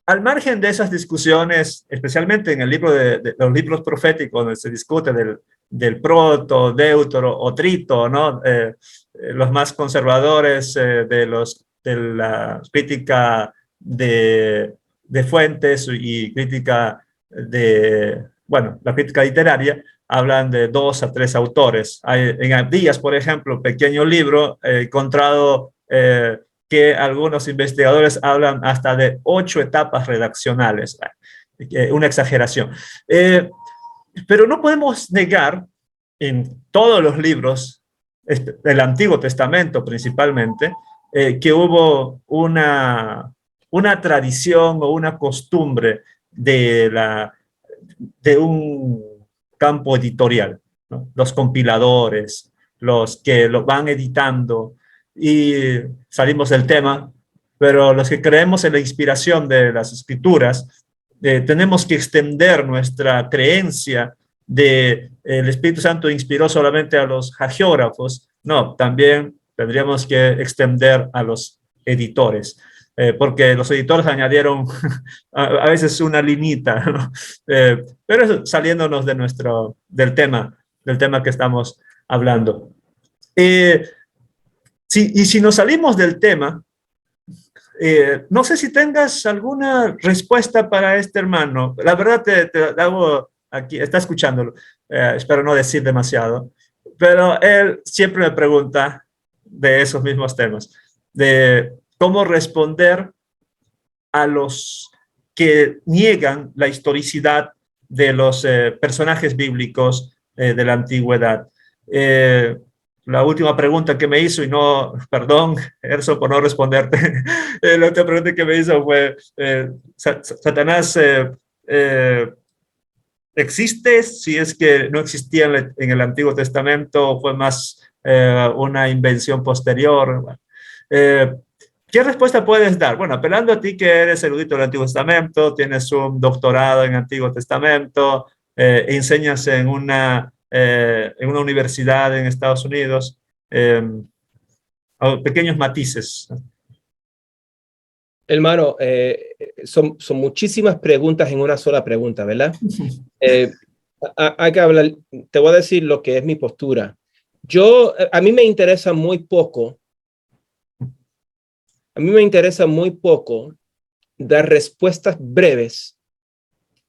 S1: al margen de esas discusiones, especialmente en el libro de los libros proféticos, donde se discute del proto, deutero o trito, ¿no? Los más conservadores de la crítica de fuentes y crítica la crítica literaria, hablan de 2 a 3 autores. En Abdías, por ejemplo, pequeño libro, encontrado que algunos investigadores hablan hasta de 8 etapas redaccionales, una exageración. Pero no podemos negar en todos los libros del Antiguo Testamento principalmente, que hubo una tradición o una costumbre de un campo editorial, ¿no? Los compiladores, los que lo van editando, y salimos del tema, pero los que creemos en la inspiración de las escrituras, tenemos que extender nuestra creencia de el Espíritu Santo inspiró solamente a los hagiógrafos. No, también tendríamos que extender a los editores, porque los editores añadieron a veces una linita, ¿no? Pero eso, saliéndonos del tema que estamos hablando. Si nos salimos del tema, no sé si tengas alguna respuesta para este hermano. La verdad te hago aquí, está escuchándolo, espero no decir demasiado, pero él siempre me pregunta de esos mismos temas, de cómo responder a los que niegan la historicidad de los personajes bíblicos de la antigüedad. La última pregunta que me hizo, y no, perdón, Erso, por no responderte, la última pregunta que me hizo fue, ¿Satanás existe? Si es que no existía en el Antiguo Testamento, fue más una invención posterior. Bueno, ¿qué respuesta puedes dar? Bueno, apelando a ti que eres erudito del Antiguo Testamento, tienes un doctorado en Antiguo Testamento, enseñas en una universidad en Estados Unidos, pequeños matices.
S2: Hermano, son muchísimas preguntas en una sola pregunta, ¿verdad? Hay que hablar, te voy a decir lo que es mi postura. A mí me interesa muy poco dar respuestas breves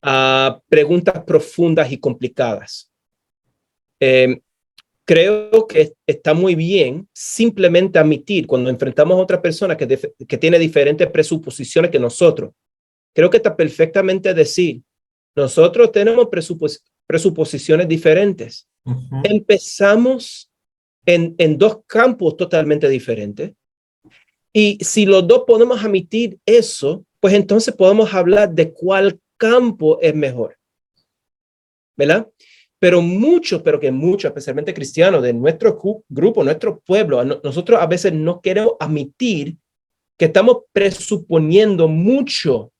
S2: a preguntas profundas y complicadas. creo que está muy bien simplemente admitir cuando enfrentamos a otra persona que tiene diferentes presuposiciones que nosotros. Creo que está perfectamente decir, nosotros tenemos presuposiciones diferentes. Empezamos en dos campos totalmente diferentes. Y si los dos podemos admitir eso, pues entonces podemos hablar de cuál campo es mejor, ¿verdad? Pero muchos, especialmente cristianos de nuestro grupo, nuestro pueblo, nosotros a veces no queremos admitir que estamos presuponiendo mucho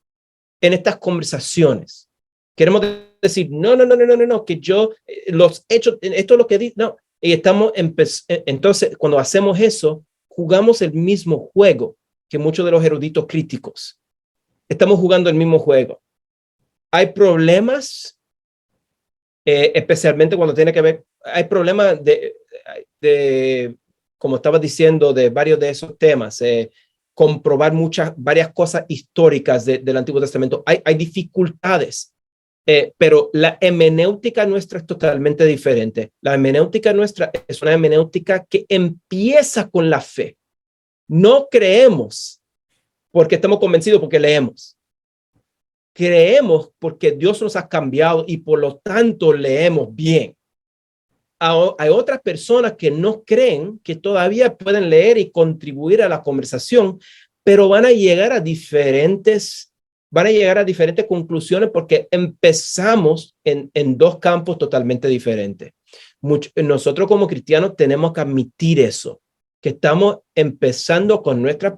S2: en estas conversaciones. Queremos decir, no, que yo los hechos, esto es lo que digo, no. Y entonces, cuando hacemos eso, jugamos el mismo juego que muchos de los eruditos críticos. Estamos jugando el mismo juego. Hay problemas, especialmente cuando tiene que ver, hay problemas como estaba diciendo, de varios de esos temas, comprobar varias cosas históricas del Antiguo Testamento. Hay dificultades, pero la hermenéutica nuestra es totalmente diferente. La hermenéutica nuestra es una hermenéutica que empieza con la fe. No creemos porque estamos convencidos, porque leemos. Creemos porque Dios nos ha cambiado y por lo tanto leemos bien. Hay otras personas que no creen que todavía pueden leer y contribuir a la conversación, pero van a llegar a diferentes conclusiones porque empezamos en dos campos totalmente diferentes. Nosotros como cristianos tenemos que admitir eso, que estamos empezando con nuestras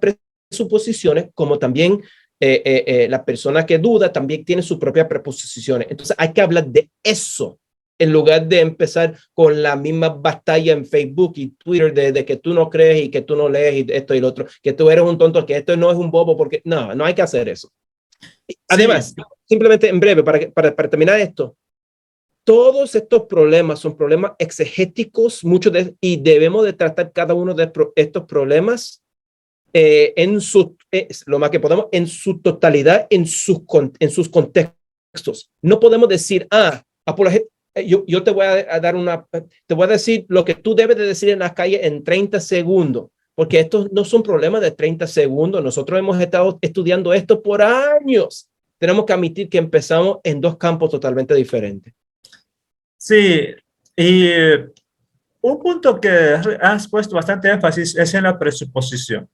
S2: presuposiciones, como también la persona que duda también tiene sus propias presuposiciones. Entonces hay que hablar de eso en lugar de empezar con la misma batalla en Facebook y Twitter de que tú no crees y que tú no lees y esto y lo otro, que tú eres un tonto, que esto no es un bobo, porque no hay que hacer eso. Además, sí, simplemente en breve, para terminar esto, todos estos problemas son problemas exegéticos, y debemos de tratar cada uno de estos problemas lo más que podamos, en su totalidad, en sus contextos. No podemos decir, apologética. Yo te voy te voy a decir lo que tú debes de decir en la calle en 30 segundos, porque estos no son problemas de 30 segundos. Nosotros hemos estado estudiando esto por años. Tenemos que admitir que empezamos en dos campos totalmente diferentes.
S1: Sí, y un punto que has puesto bastante énfasis es en la presuposición.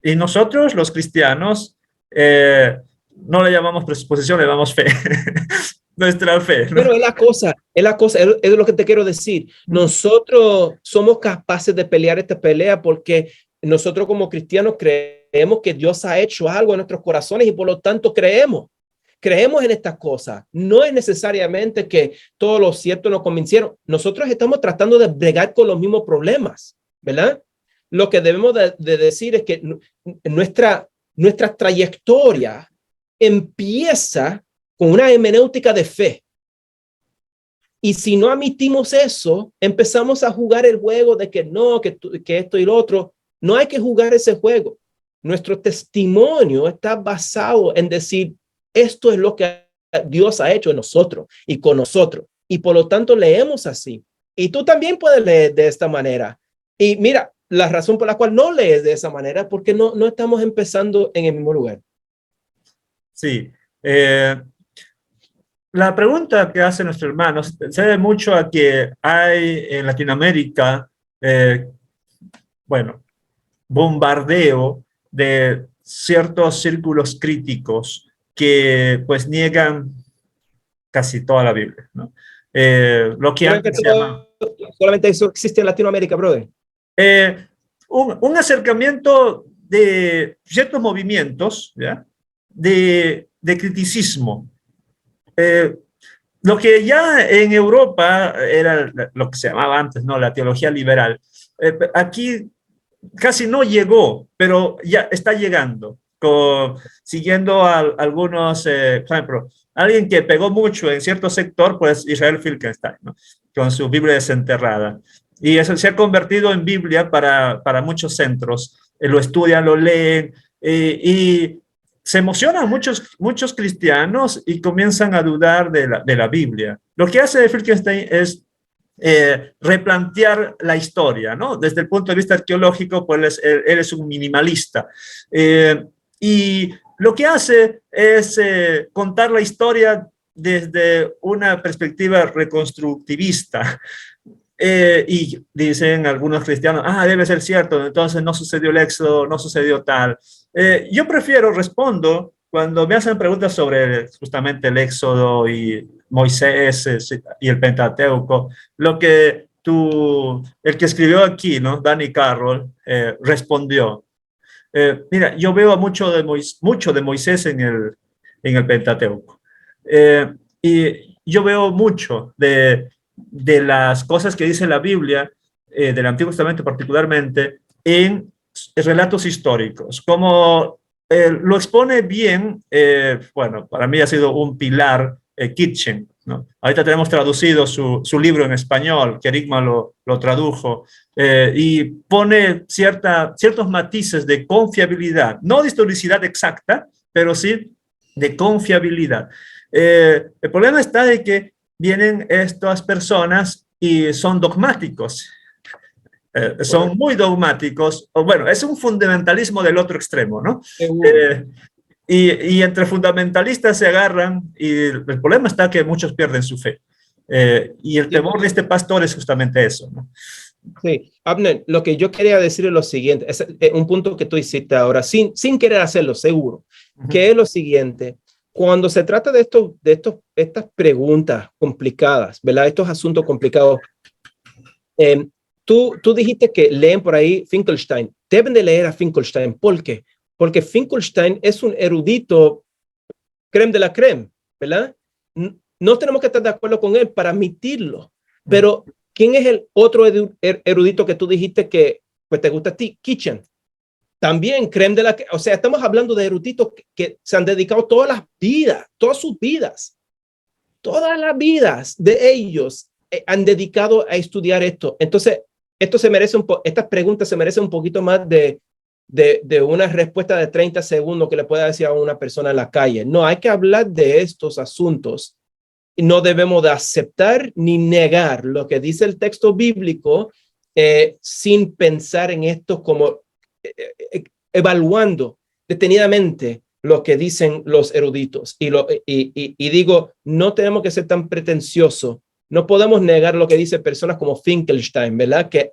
S1: Y nosotros, los cristianos, no le llamamos presuposición, le llamamos fe. Nuestra fe, ¿no?
S2: Pero es lo que te quiero decir. Nosotros somos capaces de pelear esta pelea porque nosotros como cristianos creemos que Dios ha hecho algo en nuestros corazones y por lo tanto creemos en estas cosas. No es necesariamente que todos los ciertos nos convencieron. Nosotros estamos tratando de bregar con los mismos problemas, ¿verdad? Lo que debemos de decir es que nuestra trayectoria empieza con una hermenéutica de fe. Y si no admitimos eso, empezamos a jugar el juego de que no, que esto y lo otro. No hay que jugar ese juego. Nuestro testimonio está basado en decir, esto es lo que Dios ha hecho en nosotros y con nosotros. Y por lo tanto leemos así. Y tú también puedes leer de esta manera. Y mira, la razón por la cual no lees de esa manera es porque no estamos empezando en el mismo lugar.
S1: Sí. La pregunta que hace nuestro hermano se debe mucho a que hay en Latinoamérica, bombardeo de ciertos círculos críticos que pues niegan casi toda la Biblia, ¿no? Lo que antes se llama...
S2: Solamente eso existe en Latinoamérica, brother.
S1: Un acercamiento de ciertos movimientos, ¿ya? De criticismo. Lo que ya en Europa era lo que se llamaba antes, ¿no? La teología liberal. Aquí casi no llegó, pero ya está llegando, siguiendo a algunos, por ejemplo, alguien que pegó mucho en cierto sector, pues Israel Finkelstein, ¿no? Con su Biblia desenterrada. Y eso se ha convertido en Biblia para muchos centros. Lo estudian, lo leen y se emocionan muchos cristianos y comienzan a dudar de la Biblia. Lo que hace Finkelstein es replantear la historia, ¿no? Desde el punto de vista arqueológico, pues él es un minimalista. Y lo que hace es contar la historia desde una perspectiva reconstructivista. Y dicen algunos cristianos, debe ser cierto, entonces no sucedió el éxodo, no sucedió tal. Yo respondo cuando me hacen preguntas sobre justamente el éxodo y Moisés y el Pentateuco, lo que el que escribió aquí, ¿no? Danny Carroll, respondió. Mira, yo veo mucho de Moisés en el Pentateuco. Y yo veo mucho de las cosas que dice la Biblia, del Antiguo Testamento particularmente, en relatos históricos. Como lo expone bien, bueno, para mí ha sido un pilar Kitchen, ¿no? Ahorita tenemos traducido su libro en español, Kerigma lo tradujo, y pone ciertos matices de confiabilidad, no de historicidad exacta, pero sí de confiabilidad. El problema está de que vienen estas personas y son dogmáticos, son muy dogmáticos, o bueno, es un fundamentalismo del otro extremo, ¿no? Y entre fundamentalistas se agarran y el problema está que muchos pierden su fe. Y el temor de este pastor es justamente eso, ¿no?
S2: Sí, Abner, lo que yo quería decir es lo siguiente, es un punto que tú hiciste ahora, sin querer hacerlo, seguro, que es lo siguiente. Cuando se trata de estas preguntas complicadas, ¿verdad? Estos asuntos complicados, tú dijiste que leen por ahí Finkelstein. Deben de leer a Finkelstein. ¿Por qué? Porque Finkelstein es un erudito creme de la creme, ¿verdad? No tenemos que estar de acuerdo con él para admitirlo. Pero, ¿quién es el otro erudito que tú dijiste que pues, te gusta a ti? Kitchen. También creme de la creme. O sea, estamos hablando de eruditos que se han dedicado todas las vidas de ellos han dedicado a estudiar esto. Entonces, estas preguntas se merecen un poquito más de una respuesta de 30 segundos que le pueda decir a una persona en la calle. No, hay que hablar de estos asuntos. No debemos de aceptar ni negar lo que dice el texto bíblico sin pensar en esto como evaluando detenidamente lo que dicen los eruditos. Y digo, no tenemos que ser tan pretenciosos. No podemos negar lo que dicen personas como Finkelstein, ¿verdad? Que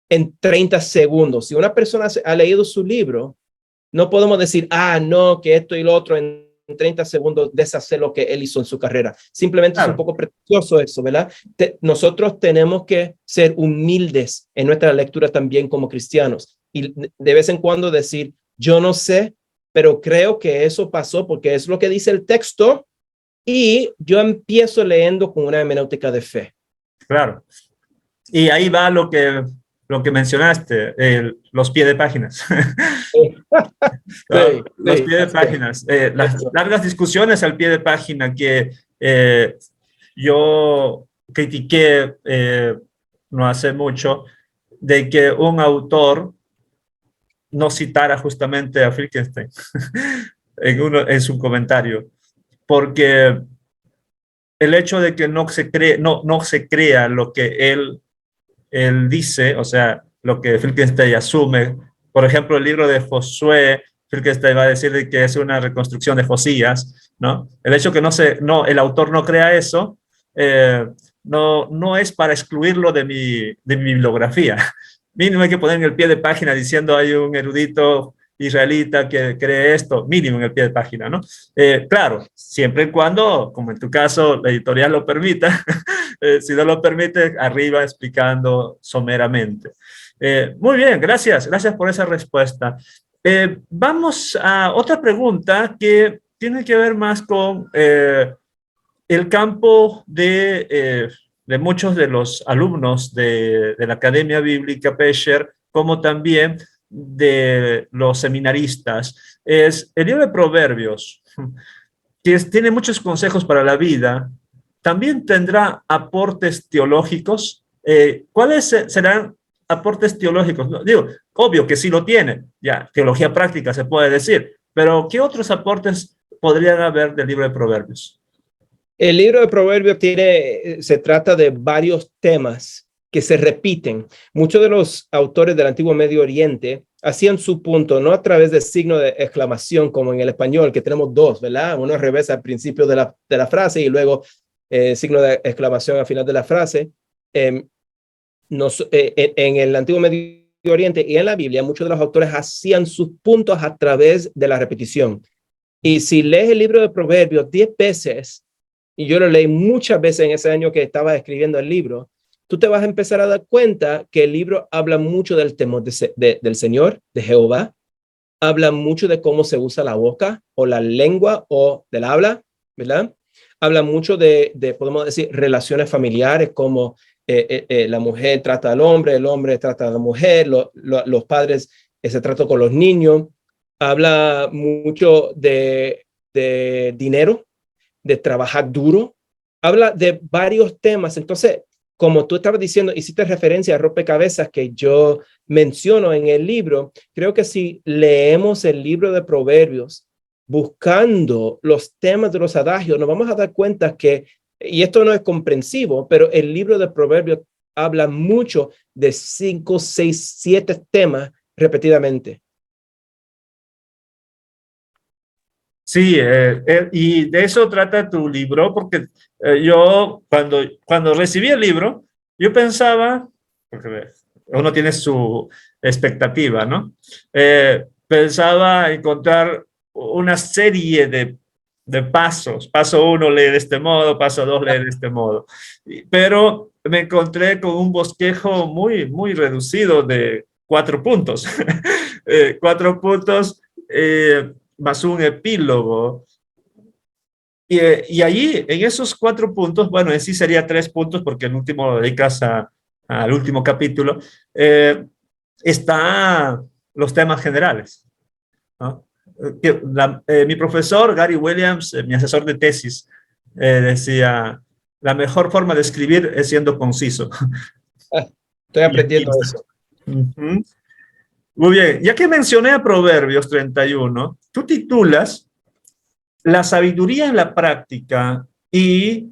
S2: en 30 segundos, si una persona ha leído su libro, no podemos decir, no, que esto y lo otro en 30 segundos deshacer lo que él hizo en su carrera. Simplemente claro. Es un poco pretencioso eso, ¿verdad? Nosotros tenemos que ser humildes en nuestra lectura también como cristianos y de vez en cuando decir, yo no sé, pero creo que eso pasó porque es lo que dice el texto y yo empiezo leyendo con una hermenéutica de fe.
S1: Claro. Y ahí va lo que mencionaste, los pies de páginas. Los pies de páginas. Las largas discusiones al pie de página que yo critiqué no hace mucho, de que un autor no citara justamente a Wittgenstein en su comentario, porque el hecho de que no se crea lo que él dice, o sea, lo que Wittgenstein asume. Por ejemplo, el libro de Josué, Wittgenstein va a decir que es una reconstrucción de Josías, ¿no? El hecho que el autor no crea eso, no es para excluirlo de mi bibliografía. Mínimo hay que poner en el pie de página diciendo hay un erudito israelita que cree esto, mínimo en el pie de página, ¿no? Claro, siempre y cuando, como en tu caso, la editorial lo permita, si no lo permite, arriba explicando someramente. Muy bien, gracias por esa respuesta. Vamos a otra pregunta que tiene que ver más con el campo de muchos de los alumnos de la Academia Bíblica Pesher, como también de los seminaristas. Es el libro de Proverbios, que tiene muchos consejos para la vida. También tendrá aportes teológicos. ¿Cuáles serán aportes teológicos? No, digo, obvio que sí lo tiene, ya, teología práctica se puede decir, pero ¿qué otros aportes podrían haber del libro de Proverbios?
S2: El libro de Proverbios se trata de varios temas que se repiten. Muchos de los autores del antiguo Medio Oriente hacían su punto, no a través de signo de exclamación, como en el español, que tenemos dos, ¿verdad? Uno al revés al principio de la frase y luego signo de exclamación al final de la frase. En el antiguo Medio Oriente y en la Biblia, muchos de los autores hacían sus puntos a través de la repetición. Y si lees el libro de Proverbios 10 veces, y yo lo leí muchas veces en ese año que estaba escribiendo el libro, tú te vas a empezar a dar cuenta que el libro habla mucho del temor del Señor, de Jehová, habla mucho de cómo se usa la boca o la lengua o del habla, ¿verdad? Habla mucho de podemos decir, relaciones familiares, como la mujer trata al hombre, el hombre trata a la mujer, los padres se tratan con los niños. Habla mucho de dinero, de trabajar duro. Habla de varios temas. Entonces, como tú estabas diciendo, hiciste referencia a rompecabezas que yo menciono en el libro. Creo que si leemos el libro de Proverbios buscando los temas de los adagios, nos vamos a dar cuenta que, y esto no es comprensivo, pero el libro de Proverbios habla mucho de 5, 6, 7 temas repetidamente.
S1: Sí, y de eso trata tu libro, porque yo cuando recibí el libro, yo pensaba, porque uno tiene su expectativa, ¿no? Pensaba encontrar una serie de pasos. Paso 1 lee de este modo, paso 2 lee de este modo. Pero me encontré con un bosquejo muy, muy reducido de 4 puntos. 4 puntos. Más un epílogo. Y allí, en esos 4 puntos, bueno, en sí sería 3 puntos porque el último lo dedicas al último capítulo, está los temas generales, ¿no? Mi profesor, Gary Williams, mi asesor de tesis, decía, la mejor forma de escribir es siendo conciso.
S2: Estoy aprendiendo eso.
S1: Uh-huh. Muy bien, ya que mencioné a Proverbios 31, tú titulas La sabiduría en la práctica y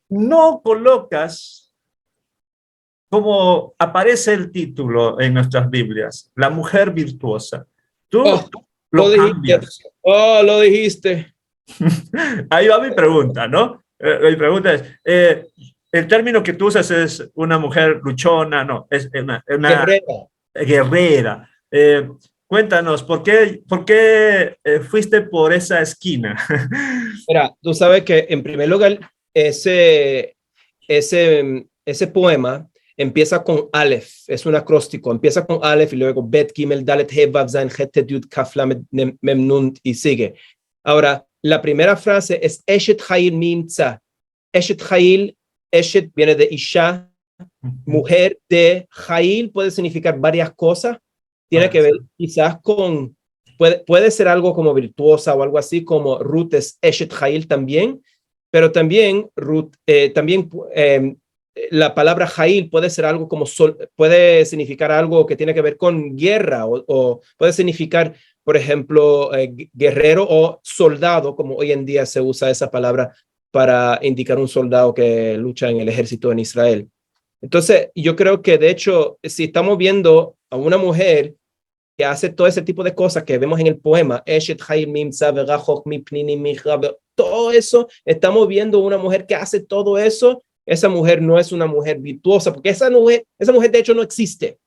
S1: no colocas como aparece el título en nuestras Biblias, la mujer virtuosa. Tú lo cambias.
S2: Lo dijiste.
S1: Ahí va mi pregunta, ¿no? Mi pregunta es, el término que tú usas es una mujer luchona, no, es una guerrera. Cuéntanos, ¿por qué fuiste por esa esquina?
S2: Mira, tú sabes que en primer lugar, ese poema empieza con Aleph, es un acróstico, empieza con Aleph y luego Bet, Gimel, Dalet, He, Vav, Zain, Het, Tet, Yud, Kaf, Lamed, Mem, Nun y sigue. Ahora, la primera frase es Eshet Hayil Mimtza. Eshet Hayil, Eshet viene de Isha, mujer de Hayil puede significar varias cosas. Tiene que ver quizás con, puede ser algo como virtuosa o algo así, como Ruth es Eshet Hayil también, pero también Ruth, la palabra Hayil puede ser algo como, puede significar algo que tiene que ver con guerra o puede significar, por ejemplo, guerrero o soldado, como hoy en día se usa esa palabra para indicar un soldado que lucha en el ejército en Israel. Entonces, yo creo que de hecho, si estamos viendo a una mujer que hace todo ese tipo de cosas que vemos en el poema, todo eso, estamos viendo una mujer que hace todo eso. Esa mujer no es una mujer virtuosa, porque esa mujer de hecho no existe.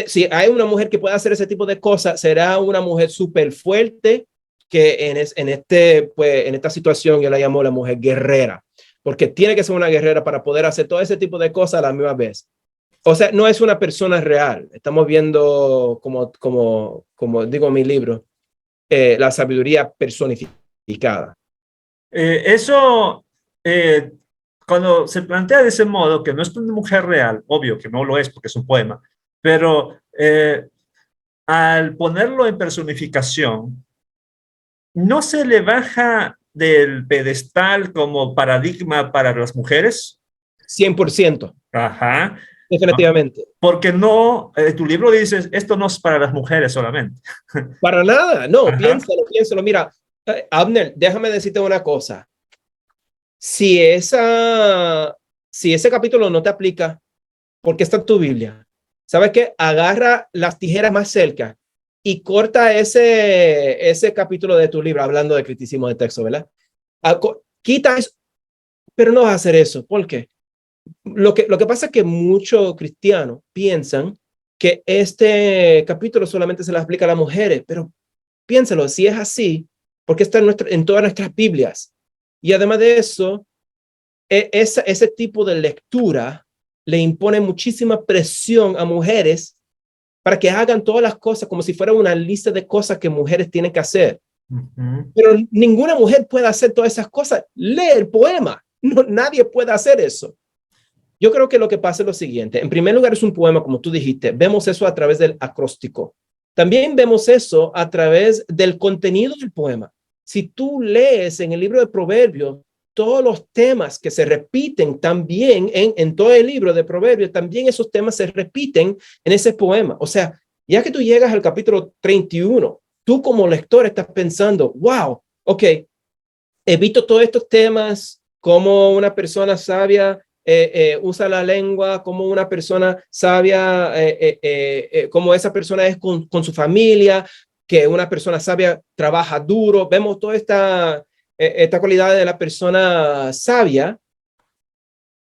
S2: Si hay una mujer que puede hacer ese tipo de cosas, será una mujer súper fuerte que en esta situación yo la llamo la mujer guerrera, porque tiene que ser una guerrera para poder hacer todo ese tipo de cosas a la misma vez. O sea, no es una persona real. Estamos viendo, como digo en mi libro, la sabiduría personificada.
S1: Cuando se plantea de ese modo, que no es una mujer real, obvio que no lo es porque es un poema, pero al ponerlo en personificación, ¿no se le baja del pedestal como paradigma para las mujeres?
S2: 100%.
S1: Ajá.
S2: Definitivamente.
S1: Porque no, tu libro dice, esto no es para las mujeres solamente.
S2: Para nada, no, piénsalo. Mira, Abner, déjame decirte una cosa. Si ese capítulo no te aplica, ¿por qué está en tu Biblia? ¿Sabes qué? Agarra las tijeras más cerca y corta ese capítulo de tu libro, hablando de criticismo de texto, ¿verdad? Quita eso, pero no vas a hacer eso. ¿Por qué? Lo que pasa es que muchos cristianos piensan que este capítulo solamente se le aplica a las mujeres, pero piénsalo, si es así, porque está en todas nuestras Biblias. Y además de eso, ese tipo de lectura le impone muchísima presión a mujeres para que hagan todas las cosas como si fuera una lista de cosas que mujeres tienen que hacer. Pero ninguna mujer puede hacer todas esas cosas. Lee el poema. No, nadie puede hacer eso. Yo creo que lo que pasa es lo siguiente. En primer lugar, es un poema, como tú dijiste. Vemos eso a través del acróstico. También vemos eso a través del contenido del poema. Si tú lees en el libro de Proverbios, todos los temas que se repiten también en todo el libro de Proverbios, también esos temas se repiten en ese poema. O sea, ya que tú llegas al capítulo 31, tú como lector estás pensando, wow, ok, he visto todos estos temas, como una persona sabia usa la lengua, como una persona sabia, como esa persona es con su familia, que una persona sabia trabaja duro. Vemos toda esta cualidad de la persona sabia.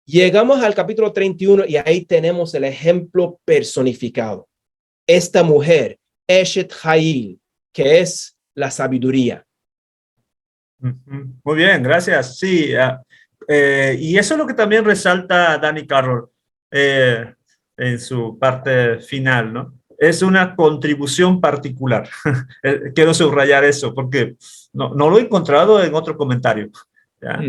S2: Llegamos al capítulo 31 y ahí tenemos el ejemplo personificado. Esta mujer, Eshet Hail, que es la sabiduría.
S1: Muy bien, gracias. Sí, y eso es lo que también resalta Danny Carroll en su parte final, ¿no? Es una contribución particular. Quiero subrayar eso porque no lo he encontrado en otro comentario. ¿Ya?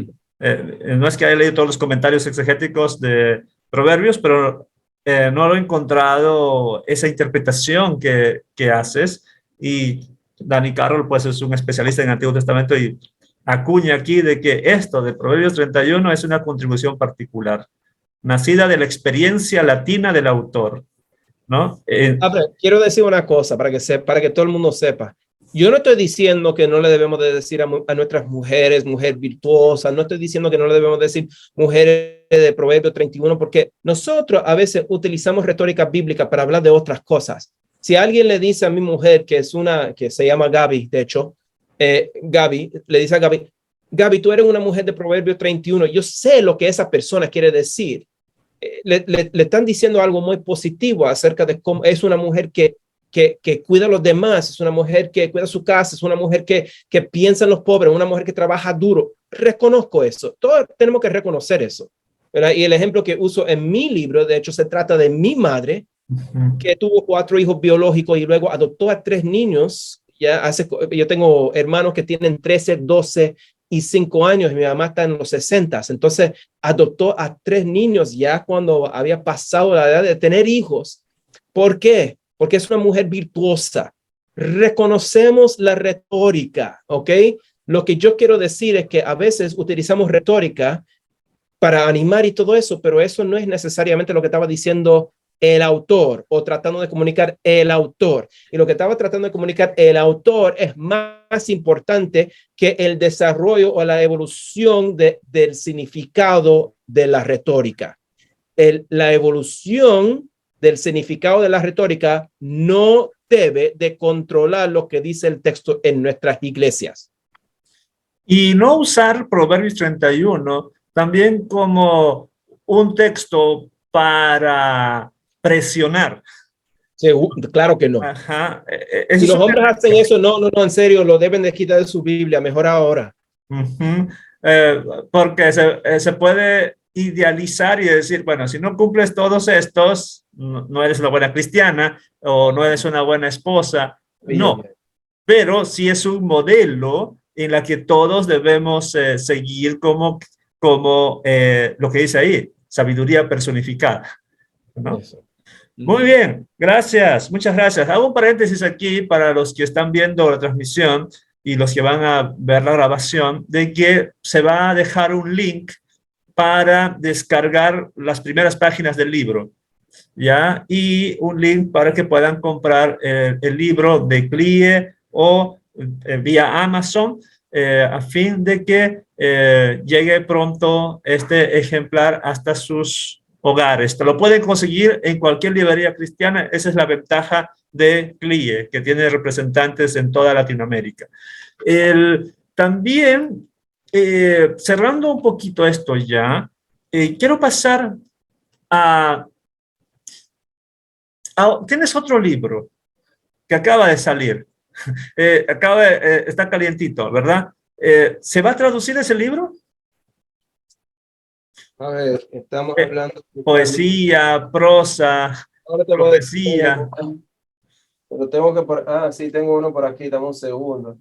S1: No es que haya leído todos los comentarios exegéticos de Proverbios, pero no lo he encontrado esa interpretación que haces. Y Danny Carroll, pues, es un especialista en Antiguo Testamento y acuña aquí de que esto de Proverbios 31 es una contribución particular, nacida de la experiencia latina del autor, ¿no?
S2: Quiero decir una cosa para que todo el mundo sepa. Yo no estoy diciendo que no le debemos de decir a nuestras mujeres, mujer virtuosa, no estoy diciendo que no le debemos decir mujeres de Proverbios 31, porque nosotros a veces utilizamos retórica bíblica para hablar de otras cosas. Si alguien le dice a mi mujer, que se llama Gaby, de hecho, Gaby, le dice a Gaby, Gaby, tú eres una mujer de Proverbios 31, yo sé lo que esa persona quiere decir. Le están diciendo algo muy positivo acerca de cómo es una mujer que cuida a los demás, es una mujer que cuida su casa, es una mujer que piensa en los pobres, una mujer que trabaja duro. Reconozco eso. Todos tenemos que reconocer eso, ¿verdad? Y el ejemplo que uso en mi libro, de hecho, se trata de mi madre, que tuvo 4 hijos biológicos y luego adoptó a 3 niños. Yo tengo hermanos que tienen 13, 12 y 5 años, y mi mamá está en los 60. Entonces adoptó a 3 niños ya cuando había pasado la edad de tener hijos. ¿Por qué? Porque es una mujer virtuosa. Reconocemos la retórica, ¿ok? Lo que yo quiero decir es que a veces utilizamos retórica para animar y todo eso, pero eso no es necesariamente lo que estaba diciendo el autor o tratando de comunicar el autor. Y lo que estaba tratando de comunicar el autor es más importante que el desarrollo o la evolución del significado de la retórica. La evolución del significado de la retórica no debe de controlar lo que dice el texto en nuestras iglesias.
S1: Y no usar Proverbios 31 también como un texto para presionar.
S2: Sí, claro que no.
S1: Ajá.
S2: Si los hombres hacen eso, no, en serio, lo deben de quitar de su Biblia, mejor ahora.
S1: Porque se puede idealizar y decir, bueno, si no cumples todos estos, no eres una buena cristiana o no eres una buena esposa. No, pero sí es un modelo en la que todos debemos seguir como lo que dice ahí, sabiduría personificada, ¿no? Muy bien, gracias, muchas gracias. Hago un paréntesis aquí para los que están viendo la transmisión y los que van a ver la grabación, de que se va a dejar un link para descargar las primeras páginas del libro, ¿ya? Y un link para que puedan comprar el libro de CLIE o vía Amazon. a fin de que llegue pronto este ejemplar hasta sus hogares. Te lo pueden conseguir en cualquier librería cristiana. Esa es la ventaja de CLIE, que tiene representantes en toda Latinoamérica. También, cerrando un poquito esto ya, quiero pasar a... Tienes otro libro que acaba de salir. Está calientito, ¿verdad? ¿Se va a traducir ese libro?
S2: A ver, estamos
S1: Eh,
S2: hablando de
S1: Poesía, prosa,
S2: ahora te voy a decir,
S1: profecía.
S2: pero tengo que sí, tengo uno por aquí, dame un segundo.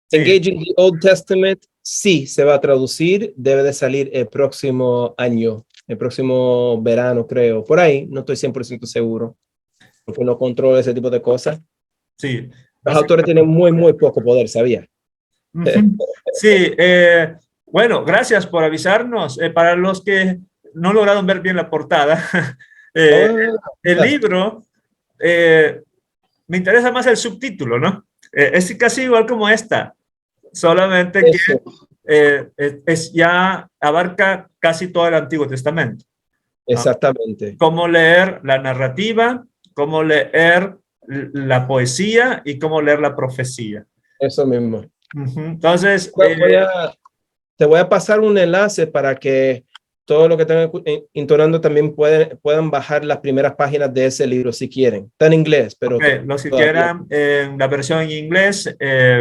S1: Sí.
S2: Engaging the Old Testament, sí, se va a traducir, debe de salir el próximo año, el próximo verano, creo. Por ahí, no estoy 100% seguro, porque no controlo ese tipo de cosas.
S1: Sí.
S2: Los autores tienen muy poco poder, ¿sabía?
S1: Sí, bueno, gracias por avisarnos. Para los que no lograron ver bien la portada, eh, el libro, me interesa más el subtítulo, ¿no? Es casi igual como esta, solamente que
S2: Eso.
S1: ya abarca casi todo el Antiguo Testamento, ¿no?
S2: Exactamente.
S1: Cómo leer la narrativa, cómo leer la poesía y cómo leer la profecía.
S2: Eso mismo.
S1: Entonces,
S2: te voy a pasar un enlace para que todo lo que están entonando también puedan bajar las primeras páginas de ese libro si quieren. Está en inglés, pero
S1: okay, los que
S2: todavía.
S1: quieran en la versión en inglés,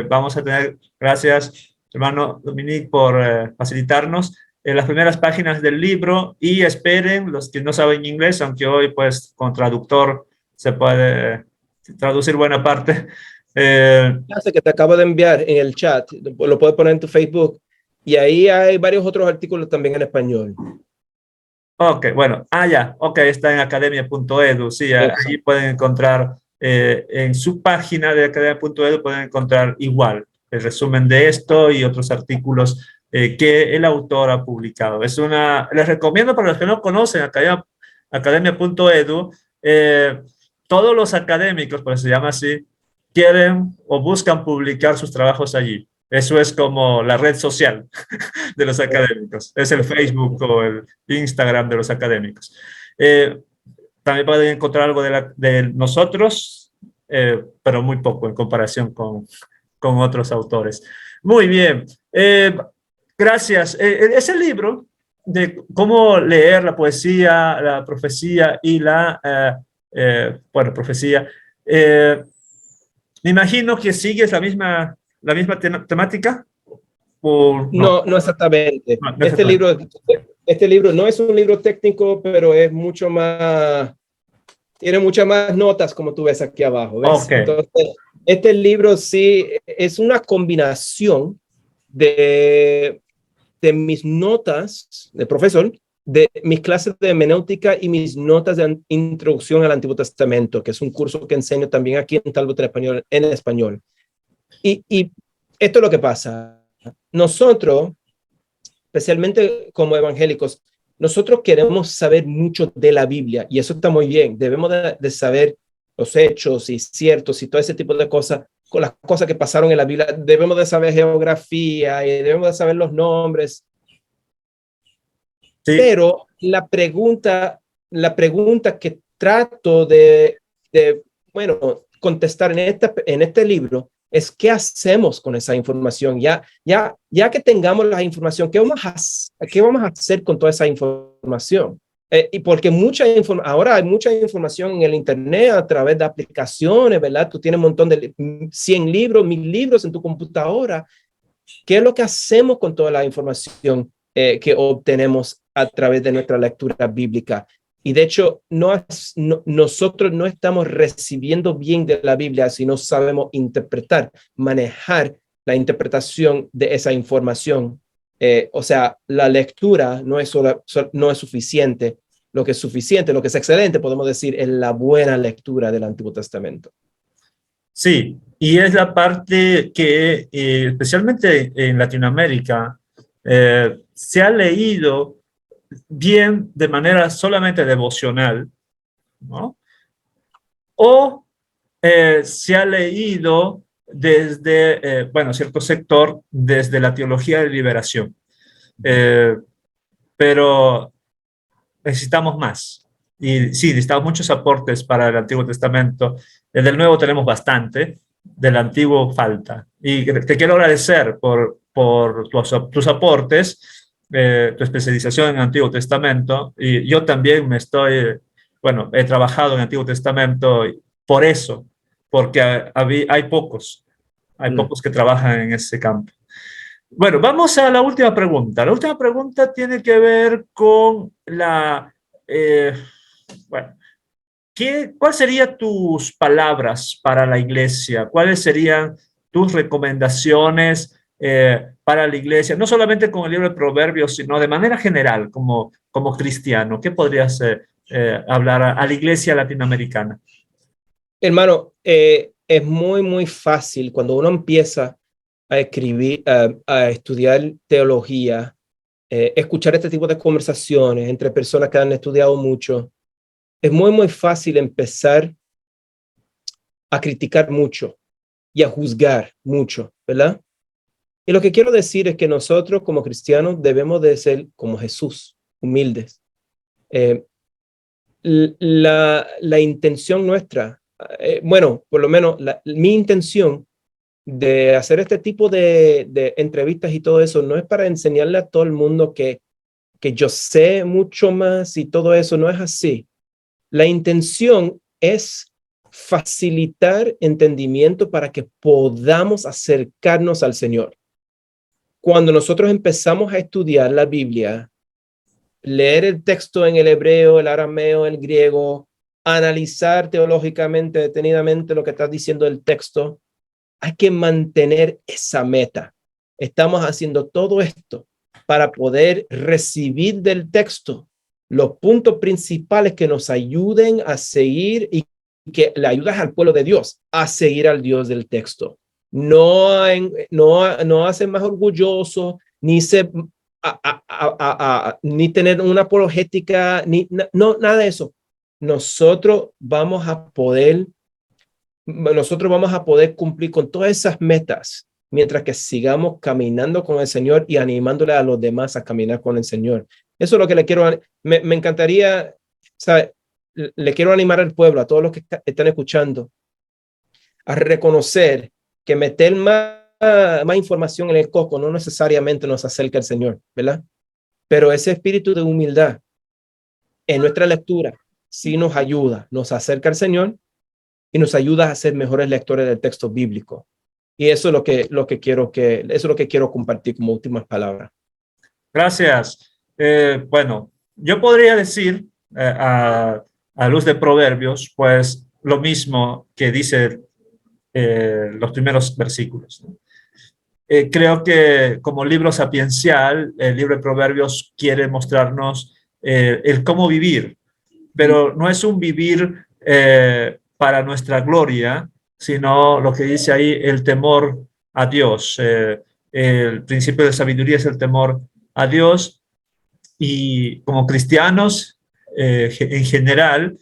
S1: vamos a tener, gracias hermano Dominique por facilitarnos las primeras páginas del libro, y esperen los que no saben inglés, aunque hoy pues con traductor se puede traducir buena parte.
S2: Enlace que te acabo de enviar en el chat, lo puedes poner en tu Facebook, y ahí hay varios otros artículos también en español.
S1: Ok, bueno, ya, ok, está en academia.edu, sí, allí pueden encontrar, en su página de academia.edu pueden encontrar igual el resumen de esto y otros artículos que el autor ha publicado. Les recomiendo para los que no conocen academia.edu, todos los académicos, por eso se llama así, quieren o buscan publicar sus trabajos allí. Eso es como la red social de los académicos. Es el Facebook o el Instagram de los académicos. También pueden encontrar algo de nosotros, pero muy poco en comparación con otros autores. Muy bien. Gracias. Ese libro de cómo leer la poesía, la profecía y bueno, profecía, me imagino que sigues la misma temática. ¿O no?
S2: No exactamente.
S1: No
S2: Este libro no es un libro técnico, pero es mucho más, tiene muchas más notas, como tú ves aquí abajo, ¿ves?
S1: Okay.
S2: Entonces, este libro sí es una combinación de mis notas de profesor, de mis clases de hermenéutica y mis notas de introducción al Antiguo Testamento, que es un curso que enseño también aquí en Talbot en español. Y esto es lo que pasa. Nosotros, especialmente como evangélicos, nosotros queremos saber mucho de la Biblia, y eso está muy bien. Debemos de saber los hechos y ciertos y todo ese tipo de cosas, con las cosas que pasaron en la Biblia. Debemos de saber geografía y debemos de saber los nombres. Sí. Pero la pregunta que trato de contestar en este libro es: ¿qué hacemos con esa información? Ya que tengamos la información, ¿qué vamos a hacer con toda esa información? Y porque ahora hay mucha información en el internet a través de aplicaciones, ¿verdad? Tú tienes un montón de 100 libros, 1000 libros en tu computadora. ¿Qué es lo que hacemos con toda la información que obtenemos a través de nuestra lectura bíblica? Y de hecho, nosotros no estamos recibiendo bien de la Biblia si no sabemos interpretar, manejar la interpretación de esa información. O sea, la lectura no es suficiente. Lo que es suficiente, lo que es excelente, podemos decir, es la buena lectura del Antiguo Testamento.
S1: Sí, y es la parte que, especialmente en Latinoamérica, se ha leído bien de manera solamente devocional, ¿no? O se ha leído desde, bueno, cierto sector, desde la teología de liberación. Pero necesitamos más. Y sí, necesitamos muchos aportes para el Antiguo Testamento. Del Nuevo tenemos bastante, del Antiguo falta. Y te quiero agradecer por tus aportes, tu especialización en el Antiguo Testamento. Y yo también bueno, he trabajado en el Antiguo Testamento por eso, porque hay pocos que trabajan en ese campo. Bueno, vamos a la última pregunta. La última pregunta tiene que ver con eh, bueno, ¿cuáles serían tus palabras para la iglesia? ¿Cuáles serían tus recomendaciones para la iglesia? No solamente con el libro de Proverbios, sino de manera general, como cristiano. ¿Qué podrías hablar a la iglesia latinoamericana?
S2: Hermano, es muy, muy fácil cuando uno empieza a escribir, a estudiar teología, escuchar este tipo de conversaciones entre personas que han estudiado mucho. Es muy, muy fácil empezar a criticar mucho y a juzgar mucho, ¿verdad? Y lo que quiero decir es que nosotros como cristianos debemos de ser como Jesús, humildes. La intención nuestra, bueno, por lo menos mi intención de hacer este tipo de entrevistas y todo eso no es para enseñarle a todo el mundo que yo sé mucho más y todo eso, no es así. La intención es facilitar entendimiento para que podamos acercarnos al Señor. Cuando nosotros empezamos a estudiar la Biblia, leer el texto en el hebreo, el arameo, el griego, analizar teológicamente, detenidamente lo que está diciendo el texto, hay que mantener esa meta. Estamos haciendo todo esto para poder recibir del texto los puntos principales que nos ayuden a seguir y que le ayudas al pueblo de Dios a seguir al Dios del texto. No hace más orgulloso, ni ni tener una apologética, no, nada de eso. Nosotros vamos a poder cumplir con todas esas metas mientras que sigamos caminando con el Señor y animándole a los demás a caminar con el Señor. Eso es lo que me encantaría, ¿sabe? Le quiero animar al pueblo, a todos los que están escuchando, a reconocer que meter más información en el coco no necesariamente nos acerca al Señor, ¿verdad? Pero ese espíritu de humildad en nuestra lectura sí nos ayuda, nos acerca al Señor y nos ayuda a ser mejores lectores del texto bíblico. Y eso es lo que quiero compartir como últimas palabras.
S1: Gracias. Bueno, yo podría decir a luz de Proverbios, pues lo mismo que dice los primeros versículos, ¿no? Creo que como libro sapiencial, el libro de Proverbios quiere mostrarnos el cómo vivir, pero no es un vivir para nuestra gloria, sino lo que dice ahí, el temor a Dios. El principio de sabiduría es el temor a Dios, y como cristianos en general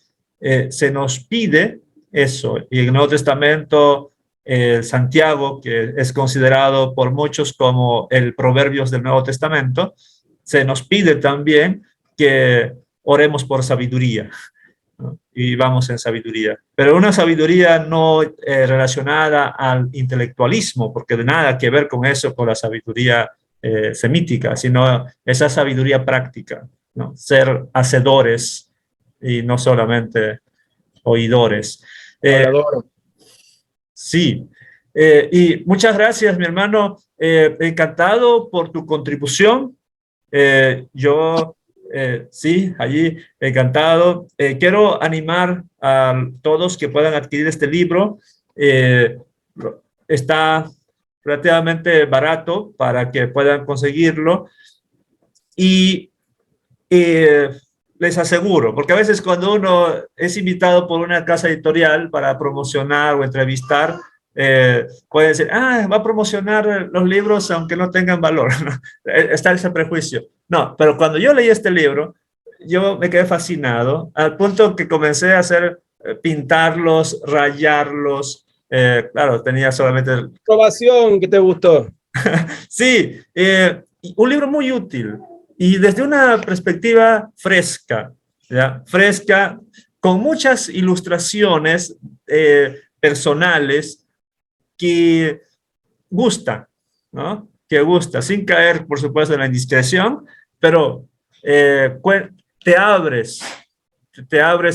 S1: se nos pide eso. Y en el Nuevo Testamento, Santiago, que es considerado por muchos como el Proverbios del Nuevo Testamento, se nos pide también que oremos por sabiduría, ¿no? Y vamos en sabiduría, pero una sabiduría no relacionada al intelectualismo, porque de nada que ver con eso, con la sabiduría semítica, sino esa sabiduría práctica, ¿no? Ser hacedores y no solamente oidores.
S2: Hablador.
S1: Sí, y muchas gracias, mi hermano. Encantado por tu contribución. Yo, sí, allí, encantado. Quiero animar a todos que puedan adquirir este libro. Está relativamente barato para que puedan conseguirlo. Y les aseguro, porque a veces cuando uno es invitado por una casa editorial para promocionar o entrevistar, puede decir, va a promocionar los libros aunque no tengan valor. Está ese prejuicio. No, pero cuando yo leí este libro, yo me quedé fascinado, al punto que comencé a hacer, pintarlos, rayarlos, Claro, tenía solamente...
S2: Aprobación, ¿qué te gustó?
S1: Sí, un libro muy útil y desde una perspectiva fresca, ¿ya? Fresca, con muchas ilustraciones personales que gusta, ¿no? Que gusta, sin caer, por supuesto, en la indiscreción, pero te abres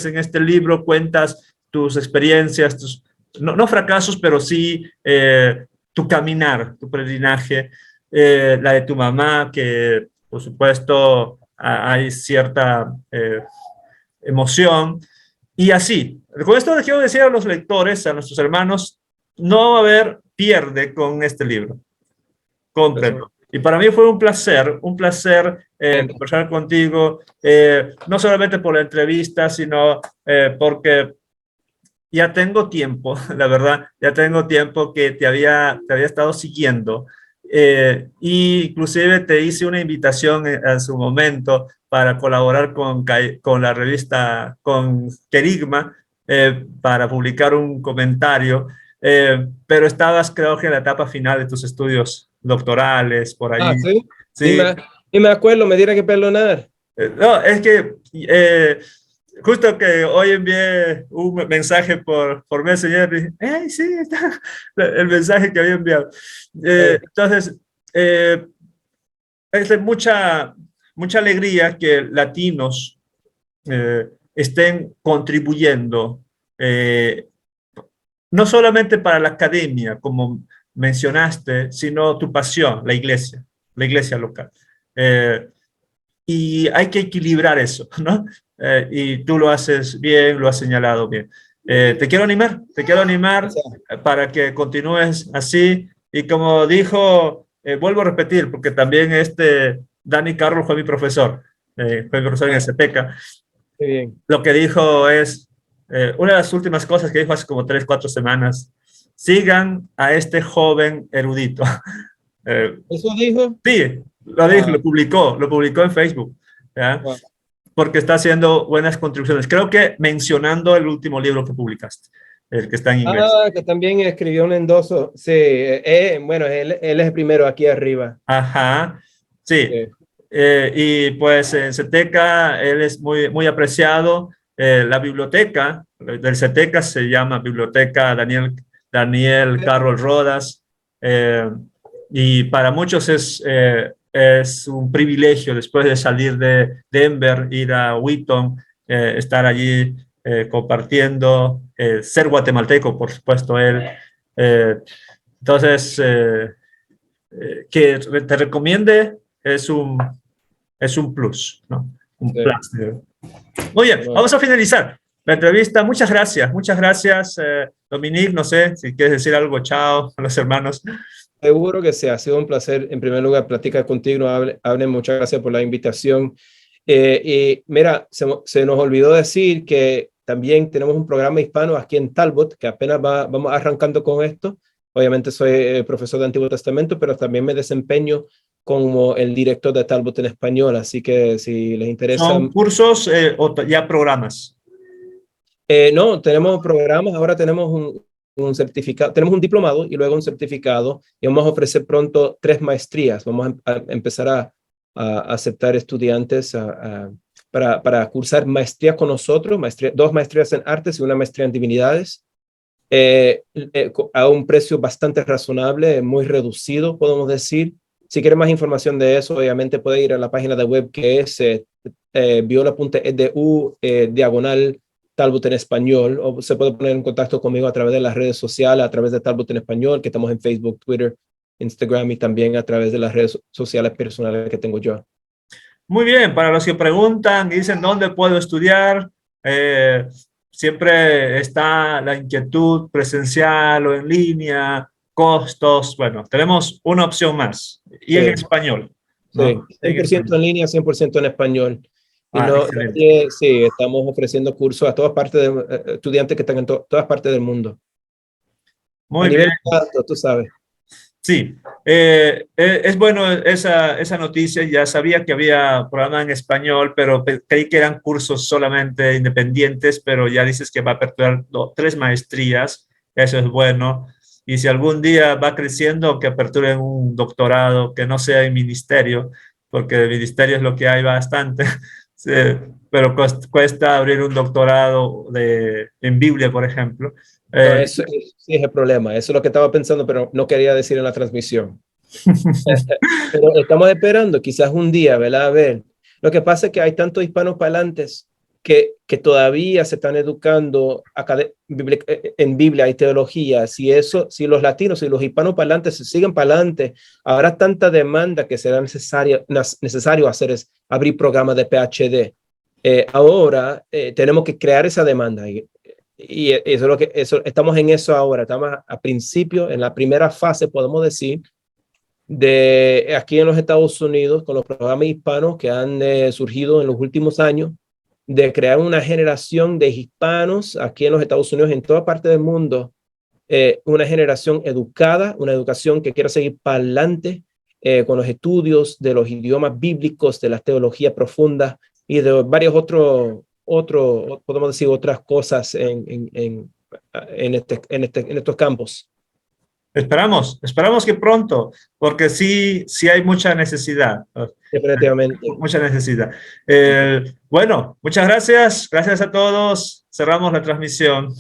S1: en este libro, cuentas tus experiencias, no fracasos, pero sí tu caminar, tu peregrinaje, la de tu mamá, que por supuesto hay cierta emoción, y así. Con esto les quiero decir a los lectores, a nuestros hermanos, no va a haber pierde con este libro. Cómprenlo. Y para mí fue un placer conversar contigo, no solamente por la entrevista, sino porque ya tengo tiempo, la verdad, ya tengo tiempo que te había estado siguiendo. Y inclusive te hice una invitación en su momento para colaborar con la revista, con Querigma, para publicar un comentario, pero estabas creo que en la etapa final de tus estudios doctorales, por
S2: Ah,
S1: allí.
S2: sí.
S1: Sí,
S2: Ni me acuerdo, me tiene que perdonar.
S1: no, es que justo que hoy envié un mensaje por Messenger, dije, ¡hey, sí! Está el mensaje que había enviado. Entonces, eh, es de mucha alegría que latinos estén contribuyendo, no solamente para la academia, como mencionaste, sino tu pasión, la iglesia local. Y hay que equilibrar eso, ¿no? Y tú lo haces bien, lo has señalado bien. Te quiero animar para que continúes así. Y como dijo, vuelvo a repetir, porque también Dani Carlos fue mi profesor, fue mi profesor en el CETECA.
S2: Muy bien.
S1: Lo que dijo es, una de las últimas cosas que dijo hace como 3, 4 semanas, sigan a este joven erudito.
S2: ¿Eso dijo?
S1: Sí, lo dijo,
S2: Ah,
S1: lo publicó en Facebook, ¿ya?
S2: wow.
S1: Porque está haciendo buenas contribuciones. Creo que mencionando el último libro que publicaste, el que está en inglés.
S2: Que también escribió un endoso. Sí, bueno, él es el primero aquí arriba.
S1: Ajá, sí.
S2: Sí.
S1: Y pues en CETECA él es muy apreciado. La biblioteca del CETECA se llama Biblioteca Daniel Carroll Rodas. Eh, y para muchos es un privilegio después de salir de Denver, ir a Wheaton, estar allí compartiendo, ser guatemalteco, por supuesto, él. Eh, entonces, que te recomiende es un plus, ¿no? Un
S2: Sí.
S1: plus. Muy bien,
S2: Bueno,
S1: vamos a finalizar la entrevista. Muchas gracias, Dominique. No sé si quieres decir algo. Chao a los hermanos.
S2: seguro que sí, ha sido un placer. En primer lugar, platicar contigo. Hable, muchas gracias por la invitación. Y mira, se nos olvidó decir que también tenemos un programa hispano aquí en Talbot, que apenas vamos arrancando con esto. Obviamente soy profesor de Antiguo Testamento, pero también me desempeño como el director de Talbot en español. Así que si les interesa...
S1: ¿Son cursos o ya programas?
S2: No, tenemos programas, ahora tenemos un certificado, tenemos un diplomado y luego un certificado y vamos a ofrecer pronto 3 maestrías. Vamos a empezar a aceptar estudiantes para cursar maestrías con nosotros, 2 maestrías en artes y una maestría en divinidades, a un precio bastante razonable, muy reducido, podemos decir. Si quiere más información de eso, obviamente puede ir a la página de web que es viola.edu diagonal Talbot en español, o se puede poner en contacto conmigo a través de las redes sociales, a través de Talbot en español, que estamos en Facebook, Twitter, Instagram y también a través de las redes sociales personales que tengo yo.
S1: Muy bien, para los que preguntan y dicen dónde puedo estudiar, siempre está la inquietud presencial o en línea, costos. Bueno, tenemos una opción más y en
S2: Sí,
S1: español,
S2: sí,
S1: ¿no? En
S2: 100%
S1: español.
S2: en línea, 100% en español. Y
S1: Ah,
S2: no,
S1: excelente.
S2: sí, estamos ofreciendo cursos a todas partes de estudiantes que están en todas partes del mundo. A
S1: Muy bien.
S2: nivel alto, tú sabes.
S1: Sí, es bueno esa noticia. Ya sabía que había programa en español, pero creí que eran cursos solamente independientes, pero ya dices que va a aperturar 3 maestrías eso es bueno. Y si algún día va creciendo, que aperturen un doctorado que no sea en ministerio, porque de ministerio es lo que hay bastante. Sí, pero cuesta abrir un doctorado en Biblia, por ejemplo.
S2: No,
S1: Eh,
S2: eso sí es el problema. Eso es lo que estaba pensando, pero no quería decir en la transmisión. Pero estamos esperando, quizás un día, ¿verdad? A ver. Lo que pasa es que hay tantos hispanos parlantes que todavía se están educando en Biblia y teología. Si los latinos y los hispanos parlantes se siguen para adelante, habrá tanta demanda que será necesario hacer es abrir programas de PhD. Ahora tenemos que crear esa demanda y eso es lo que estamos en eso ahora. Estamos a principio, en la primera fase, podemos decir de aquí en los Estados Unidos con los programas hispanos que han surgido en los últimos años, de crear una generación de hispanos aquí en los Estados Unidos, en toda parte del mundo, una generación educada, una educación que quiera seguir para adelante con los estudios de los idiomas bíblicos, de la teología profunda y de varios podemos decir, otras cosas en estos campos.
S1: Esperamos que pronto, porque sí hay mucha necesidad.
S2: Definitivamente.
S1: Mucha necesidad. Bueno, muchas gracias. Gracias a todos. Cerramos la transmisión.